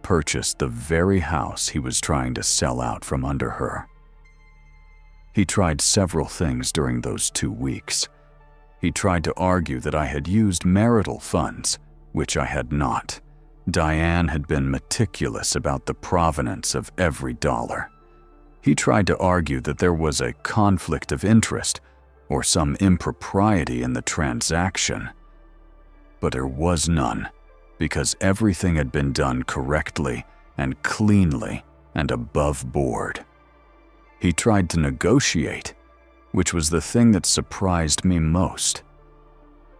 purchased the very house he was trying to sell out from under her. He tried several things during those 2 weeks. He tried to argue that I had used marital funds, which I had not. Diane had been meticulous about the provenance of every dollar. He tried to argue that there was a conflict of interest or some impropriety in the transaction. But there was none, because everything had been done correctly and cleanly and above board. He tried to negotiate, which was the thing that surprised me most.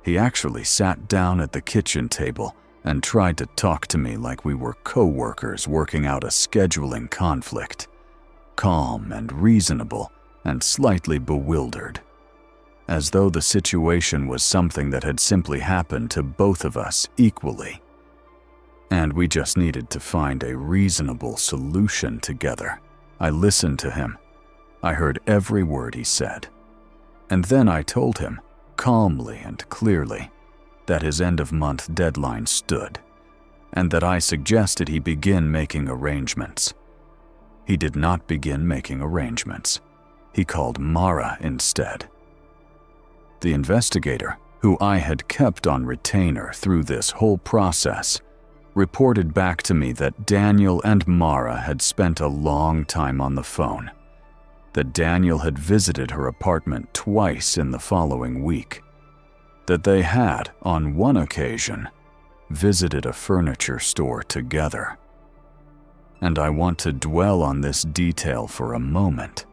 He actually sat down at the kitchen table and tried to talk to me like we were co-workers working out a scheduling conflict, calm and reasonable and slightly bewildered, as though the situation was something that had simply happened to both of us equally, and we just needed to find a reasonable solution together. I listened to him. I heard every word he said. And then I told him, calmly and clearly, that his end-of-month deadline stood, and that I suggested he begin making arrangements. He did not begin making arrangements. He called Mara instead. The investigator, who I had kept on retainer through this whole process, reported back to me that Daniel and Mara had spent a long time on the phone, that Daniel had visited her apartment twice in the following week, that they had, on one occasion, visited a furniture store together. And I want to dwell on this detail for a moment,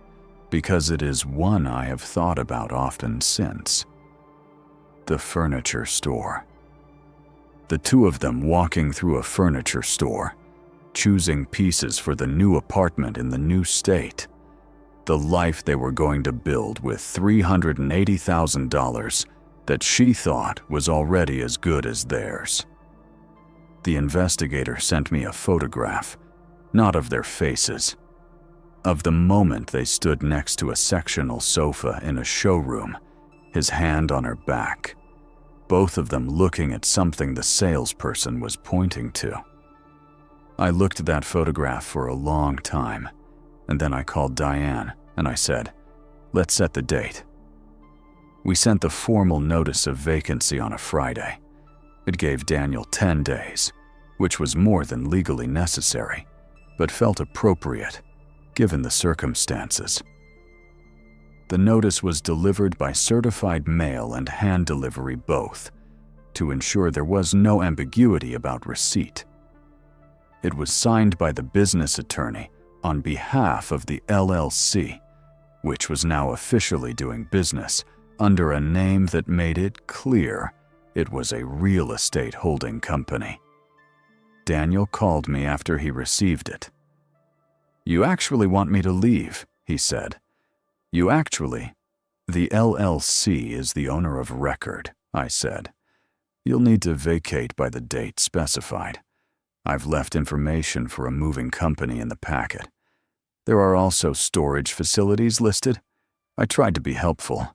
because it is one I have thought about often since. The furniture store. The two of them walking through a furniture store, choosing pieces for the new apartment in the new state, the life they were going to build with $380,000 that she thought was already as good as theirs. The investigator sent me a photograph, not of their faces, of the moment they stood next to a sectional sofa in a showroom, his hand on her back, both of them looking at something the salesperson was pointing to. I looked at that photograph for a long time, and then I called Diane and I said, "Let's set the date." We sent the formal notice of vacancy on a Friday. It gave Daniel 10 days, which was more than legally necessary, but felt appropriate, given the circumstances. The notice was delivered by certified mail and hand delivery both, to ensure there was no ambiguity about receipt. It was signed by the business attorney on behalf of the LLC, which was now officially doing business under a name that made it clear it was a real estate holding company. Daniel called me after he received it. "You actually want me to leave," he said. "You actually..." "The LLC is the owner of record," I said. "You'll need to vacate by the date specified. I've left information for a moving company in the packet. There are also storage facilities listed. I tried to be helpful."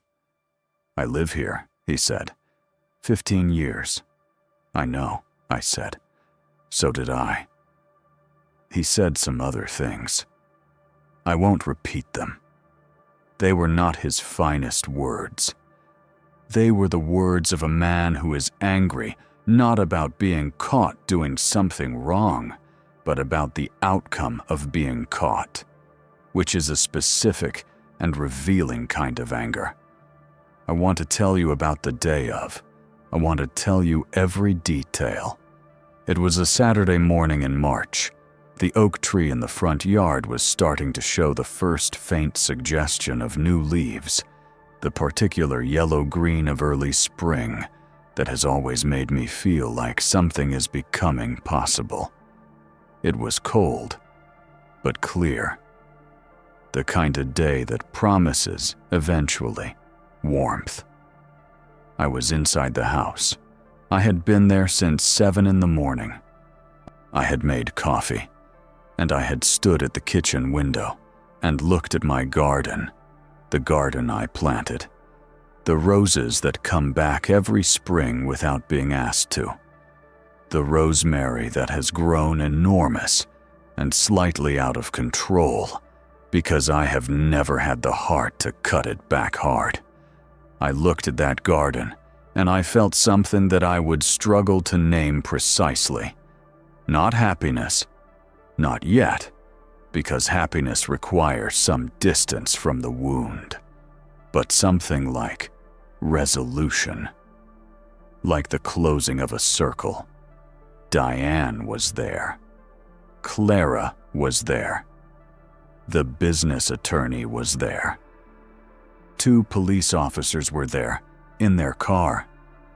"I live here," he said. 15 years. "I know," I said. "So did I." He said some other things. I won't repeat them. They were not his finest words. They were the words of a man who is angry, not about being caught doing something wrong, but about the outcome of being caught, which is a specific and revealing kind of anger. I want to tell you about the day of. I want to tell you every detail. It was a Saturday morning in March. The oak tree in the front yard was starting to show the first faint suggestion of new leaves, the particular yellow-green of early spring that has always made me feel like something is becoming possible. It was cold, but clear. The kind of day that promises, eventually, warmth. I was inside the house. I had been there since 7 in the morning. I had made coffee, and I had stood at the kitchen window and looked at my garden, the garden I planted, the roses that come back every spring without being asked to, the rosemary that has grown enormous and slightly out of control because I have never had the heart to cut it back hard. I looked at that garden, and I felt something that I would struggle to name precisely. Not happiness. Not yet, because happiness requires some distance from the wound. But something like resolution. Like the closing of a circle. Diane was there. Clara was there. The business attorney was there. 2 police officers were there, in their car,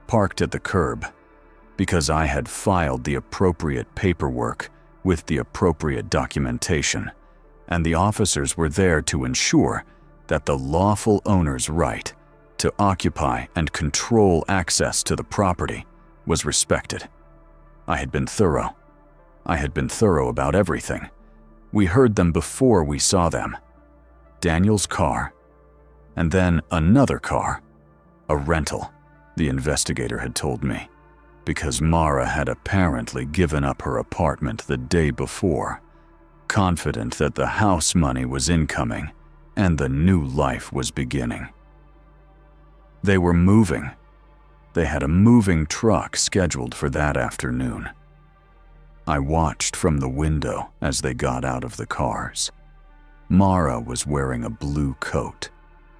parked at the curb. because I had filed the appropriate paperwork with the appropriate documentation, and the officers were there to ensure that the lawful owner's right to occupy and control access to the property was respected. I had been thorough. I had been thorough about everything. We heard them before we saw them. Daniel's car, and then another car, a rental, the investigator had told me, because Mara had apparently given up her apartment the day before, confident that the house money was incoming and the new life was beginning. They were moving. They had a moving truck scheduled for that afternoon. I watched from the window as they got out of the cars. Mara was wearing a blue coat.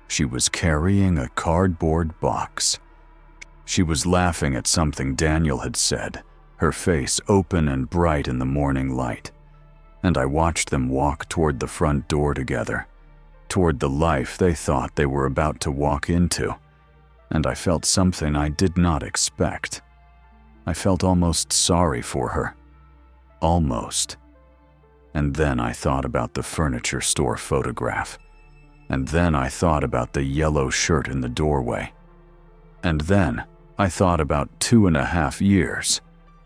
She was carrying a cardboard box. She was laughing at something Daniel had said, her face open and bright in the morning light. And I watched them walk toward the front door together, toward the life they thought they were about to walk into. And I felt something I did not expect. I felt almost sorry for her. Almost. And then I thought about the furniture store photograph. And then I thought about the yellow shirt in the doorway. And then I thought about 2.5 years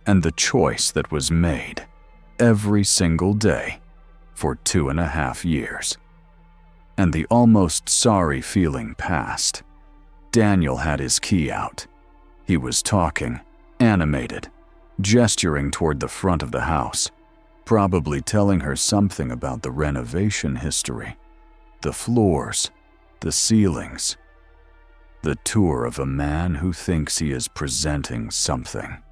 and the choice that was made every single day for 2.5 years. And the almost sorry feeling passed. Daniel had his key out. He was talking, animated, gesturing toward the front of the house, probably telling her something about the renovation history, the floors, the ceilings, the tour of a man who thinks he is presenting something.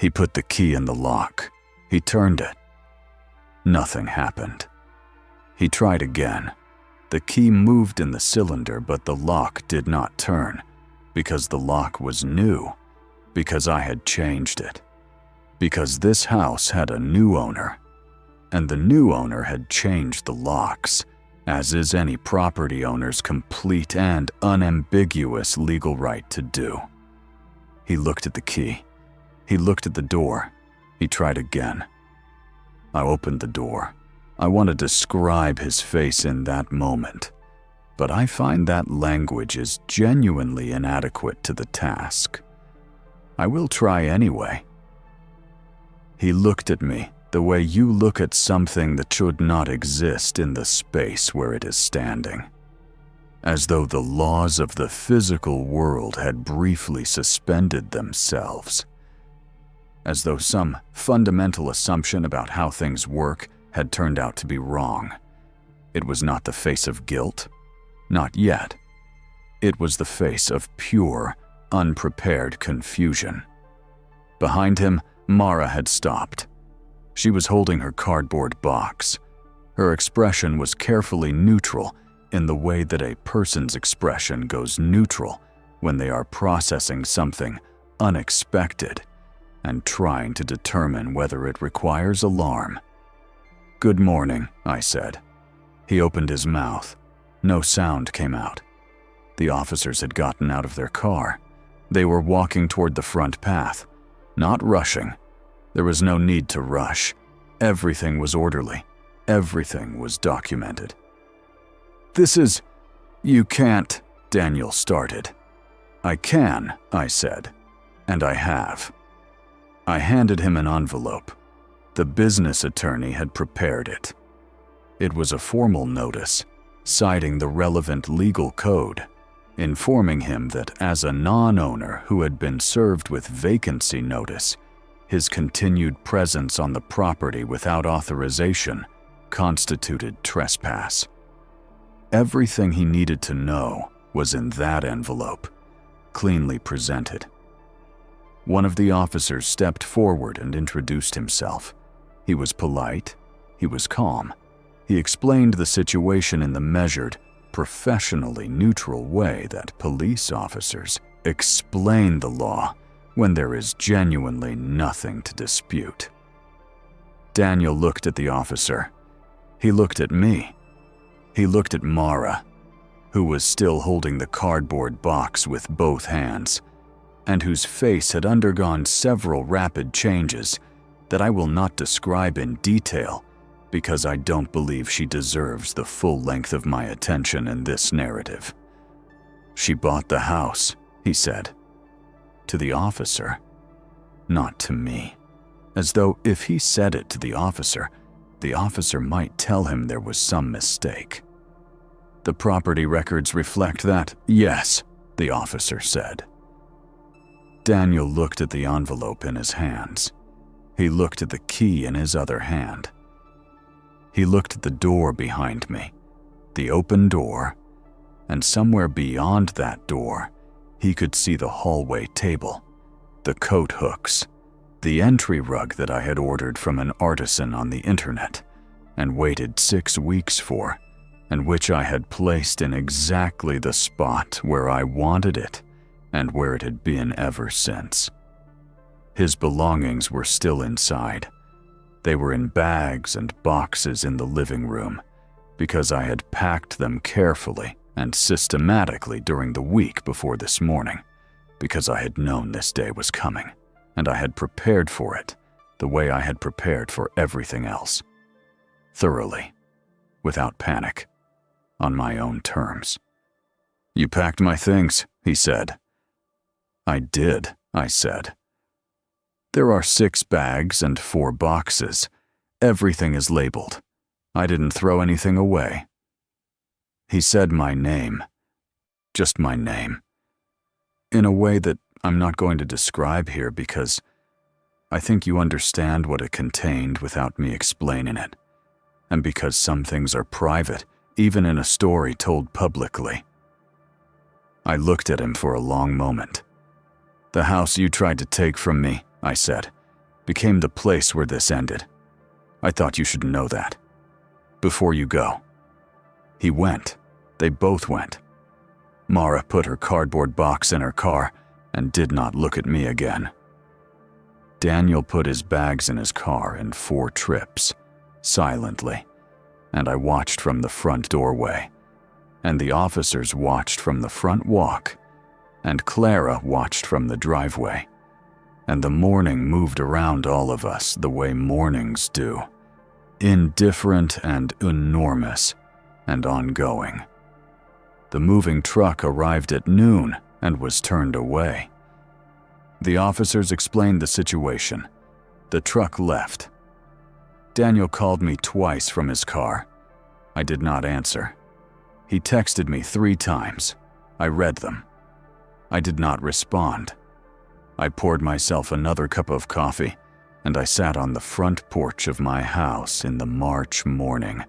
He put the key in the lock. He turned it. Nothing happened. He tried again. The key moved in the cylinder, but the lock did not turn, because the lock was new, because I had changed it, because this house had a new owner, and the new owner had changed the locks, as is any property owner's complete and unambiguous legal right to do. He looked at the key. He looked at the door. He tried again. I opened the door. I want to describe his face in that moment, but I find that language is genuinely inadequate to the task. I will try anyway. He looked at me the way you look at something that should not exist in the space where it is standing, as though the laws of the physical world had briefly suspended themselves, as though some fundamental assumption about how things work had turned out to be wrong. It was not the face of guilt. Not yet. It was the face of pure, unprepared confusion. Behind him, Mara had stopped. She was holding her cardboard box. Her expression was carefully neutral in the way that a person's expression goes neutral when they are processing something unexpected and trying to determine whether it requires alarm. "Good morning," I said. He opened his mouth. No sound came out. The officers had gotten out of their car. They were walking toward the front path, not rushing. There was no need to rush. Everything was orderly. Everything was documented. You can't," Daniel started. "I can," I said, "and I have." I handed him an envelope. The business attorney had prepared it. It was a formal notice, citing the relevant legal code, informing him that as a non-owner who had been served with vacancy notice, his continued presence on the property without authorization constituted trespass. Everything he needed to know was in that envelope, cleanly presented. One of the officers stepped forward and introduced himself. He was polite. He was calm. He explained the situation in the measured, professionally neutral way that police officers explain the law when there is genuinely nothing to dispute. Daniel looked at the officer. He looked at me. He looked at Mara, who was still holding the cardboard box with both hands. and whose face had undergone several rapid changes that I will not describe in detail because I don't believe she deserves the full length of my attention in this narrative. "She bought the house," he said. To the officer, not to me. As though if he said it to the officer might tell him there was some mistake. "The property records reflect that, yes," the officer said. Daniel looked at the envelope in his hands. He looked at the key in his other hand. He looked at the door behind me, the open door, and somewhere beyond that door, he could see the hallway table, the coat hooks, the entry rug that I had ordered from an artisan on the internet and waited 6 weeks for, and which I had placed in exactly the spot where I wanted it and where it had been ever since. His belongings were still inside. They were in bags and boxes in the living room because I had packed them carefully and systematically during the week before this morning, because I had known this day was coming, and I had prepared for it the way I had prepared for everything else. Thoroughly, without panic, on my own terms. "You packed my things," he said. "I did," I said. "There are 6 bags and 4 boxes. Everything is labeled. I didn't throw anything away." He said my name, just my name, in a way that I'm not going to describe here because I think you understand what it contained without me explaining it, and because some things are private, even in a story told publicly. I looked at him for a long moment. "The house you tried to take from me," I said, "became the place where this ended. I thought you should know that. Before you go." He went. They both went. Mara put her cardboard box in her car and did not look at me again. Daniel put his bags in his car in 4 trips, silently, and I watched from the front doorway, and the officers watched from the front walk, and Clara watched from the driveway, and the morning moved around all of us the way mornings do, indifferent and enormous and ongoing. The moving truck arrived at noon and was turned away. The officers explained the situation. The truck left. Daniel called me twice from his car. I did not answer. He texted me 3 times. I read them. I did not respond. I poured myself another cup of coffee, and I sat on the front porch of my house in the March morning,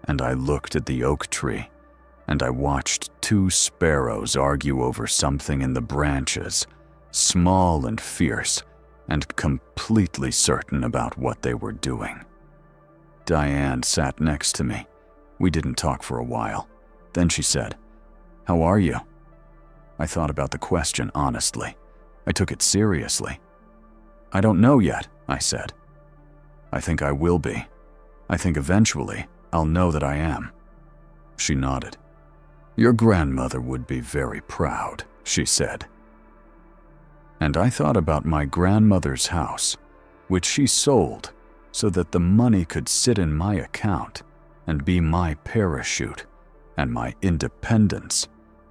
and I looked at the oak tree, and I watched 2 sparrows argue over something in the branches, small and fierce, and completely certain about what they were doing. Diane sat next to me. We didn't talk for a while. Then she said, "How are you?" I thought about the question honestly. I took it seriously. "I don't know yet," I said. "I think I will be. I think eventually I'll know that I am." She nodded. "Your grandmother would be very proud," she said. And I thought about my grandmother's house, which she sold so that the money could sit in my account and be my parachute and my independence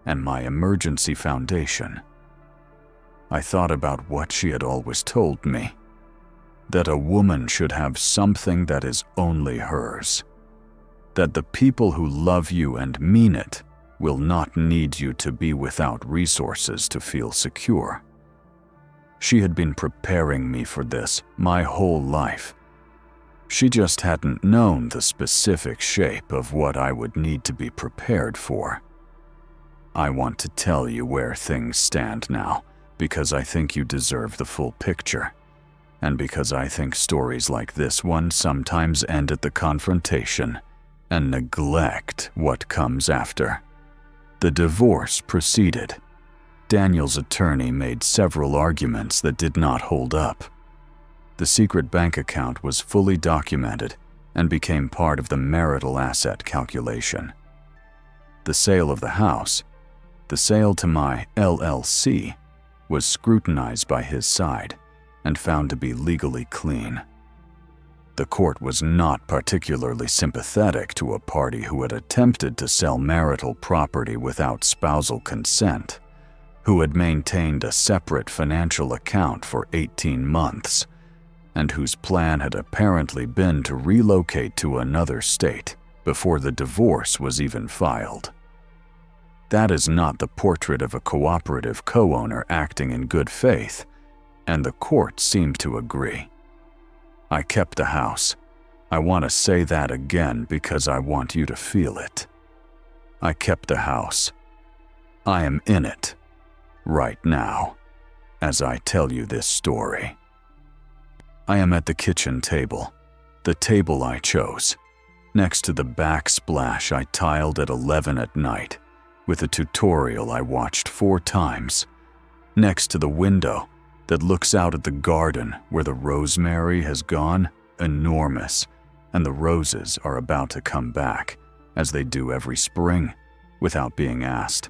and my emergency foundation. I thought about what she had always told me, that a woman should have something that is only hers, that the people who love you and mean it will not need you to be without resources to feel secure. She had been preparing me for this my whole life. She just hadn't known the specific shape of what I would need to be prepared for. I want to tell you where things stand now, because I think you deserve the full picture, and because I think stories like this one sometimes end at the confrontation and neglect what comes after. The divorce proceeded. Daniel's attorney made several arguments that did not hold up. The secret bank account was fully documented and became part of the marital asset calculation. The sale of the house, the sale to my LLC, was scrutinized by his side and found to be legally clean. The court was not particularly sympathetic to a party who had attempted to sell marital property without spousal consent, who had maintained a separate financial account for 18 months, and whose plan had apparently been to relocate to another state before the divorce was even filed. That is not the portrait of a cooperative co-owner acting in good faith, and the court seemed to agree. I kept the house. I want to say that again because I want you to feel it. I kept the house. I am in it, right now, as I tell you this story. I am at the kitchen table, the table I chose, next to the backsplash I tiled at 11 at night, with a tutorial I watched 4 times, next to the window that looks out at the garden where the rosemary has gone enormous and the roses are about to come back, as they do every spring, without being asked.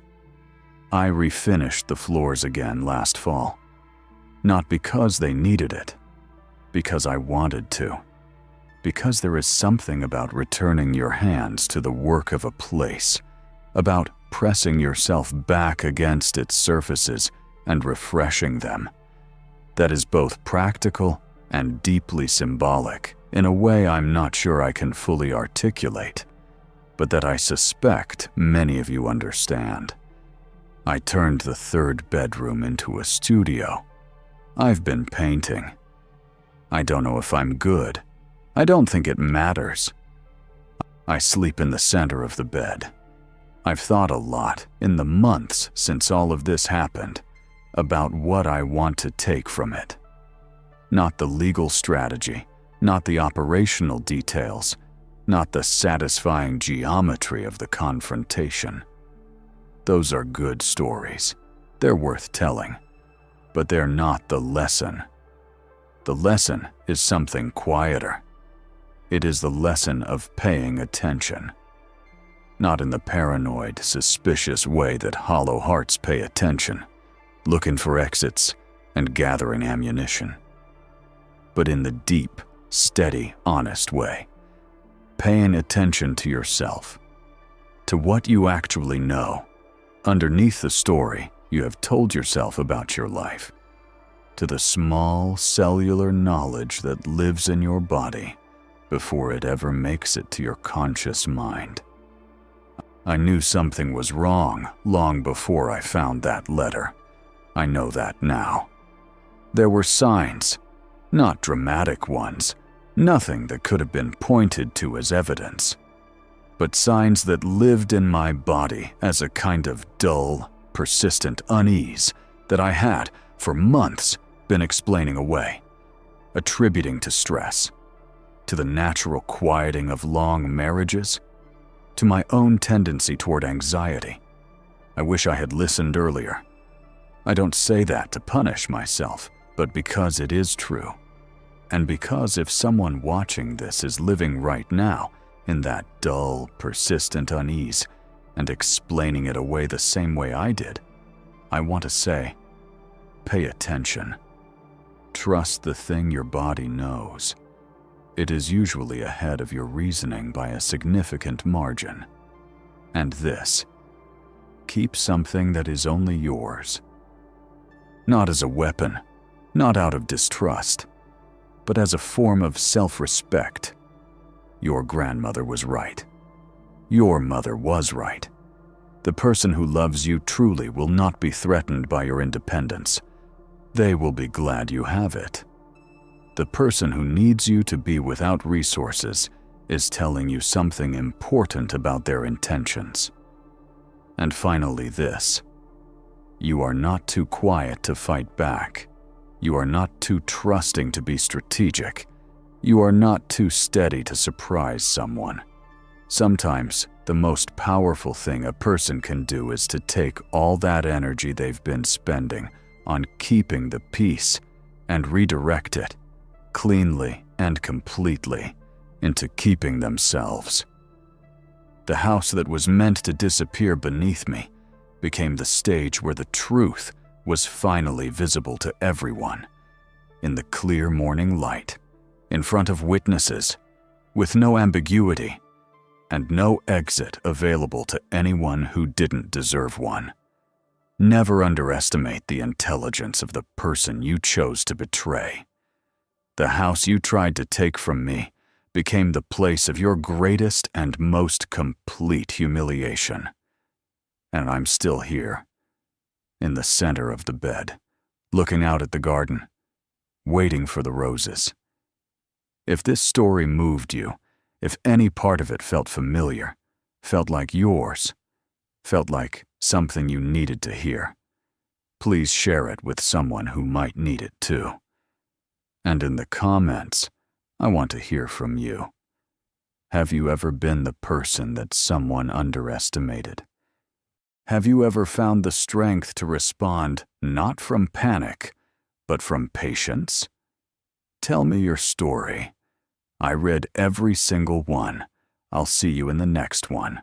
I refinished the floors again last fall, not because they needed it, because I wanted to, because there is something about returning your hands to the work of a place, about pressing yourself back against its surfaces and refreshing them, that is both practical and deeply symbolic in a way I'm not sure I can fully articulate, but that I suspect many of you understand. I turned the 3rd bedroom into a studio. I've been painting. I don't know if I'm good. I don't think it matters. I sleep in the center of the bed. I've thought a lot in the months since all of this happened about what I want to take from it. Not the legal strategy, not the operational details, not the satisfying geometry of the confrontation. Those are good stories. They're worth telling, but they're not the lesson. The lesson is something quieter. It is the lesson of paying attention. Not in the paranoid, suspicious way that hollow hearts pay attention, looking for exits and gathering ammunition, but in the deep, steady, honest way, paying attention to yourself, to what you actually know, underneath the story you have told yourself about your life, to the small cellular knowledge that lives in your body before it ever makes it to your conscious mind. I knew something was wrong long before I found that letter. I know that now. There were signs, not dramatic ones, nothing that could have been pointed to as evidence, but signs that lived in my body as a kind of dull, persistent unease that I had, for months, been explaining away, attributing to stress, to the natural quieting of long marriages, to my own tendency toward anxiety. I wish I had listened earlier. I don't say that to punish myself, but because it is true. And because if someone watching this is living right now in that dull, persistent unease and explaining it away the same way I did, I want to say, pay attention. Trust the thing your body knows. It is usually ahead of your reasoning by a significant margin. And this, keep something that is only yours. Not as a weapon, not out of distrust, but as a form of self-respect. Your grandmother was right. Your mother was right. The person who loves you truly will not be threatened by your independence. They will be glad you have it. The person who needs you to be without resources is telling you something important about their intentions. And finally this. You are not too quiet to fight back. You are not too trusting to be strategic. You are not too steady to surprise someone. Sometimes, the most powerful thing a person can do is to take all that energy they've been spending on keeping the peace and redirect it, cleanly and completely, into keeping themselves. The house that was meant to disappear beneath me became the stage where the truth was finally visible to everyone, in the clear morning light, in front of witnesses, with no ambiguity, and no exit available to anyone who didn't deserve one. Never underestimate the intelligence of the person you chose to betray. The house you tried to take from me became the place of your greatest and most complete humiliation. And I'm still here, in the center of the bed, looking out at the garden, waiting for the roses. If this story moved you, if any part of it felt familiar, felt like yours, felt like something you needed to hear, please share it with someone who might need it too. And in the comments, I want to hear from you. Have you ever been the person that someone underestimated? Have you ever found the strength to respond not from panic, but from patience? Tell me your story. I read every single one. I'll see you in the next one.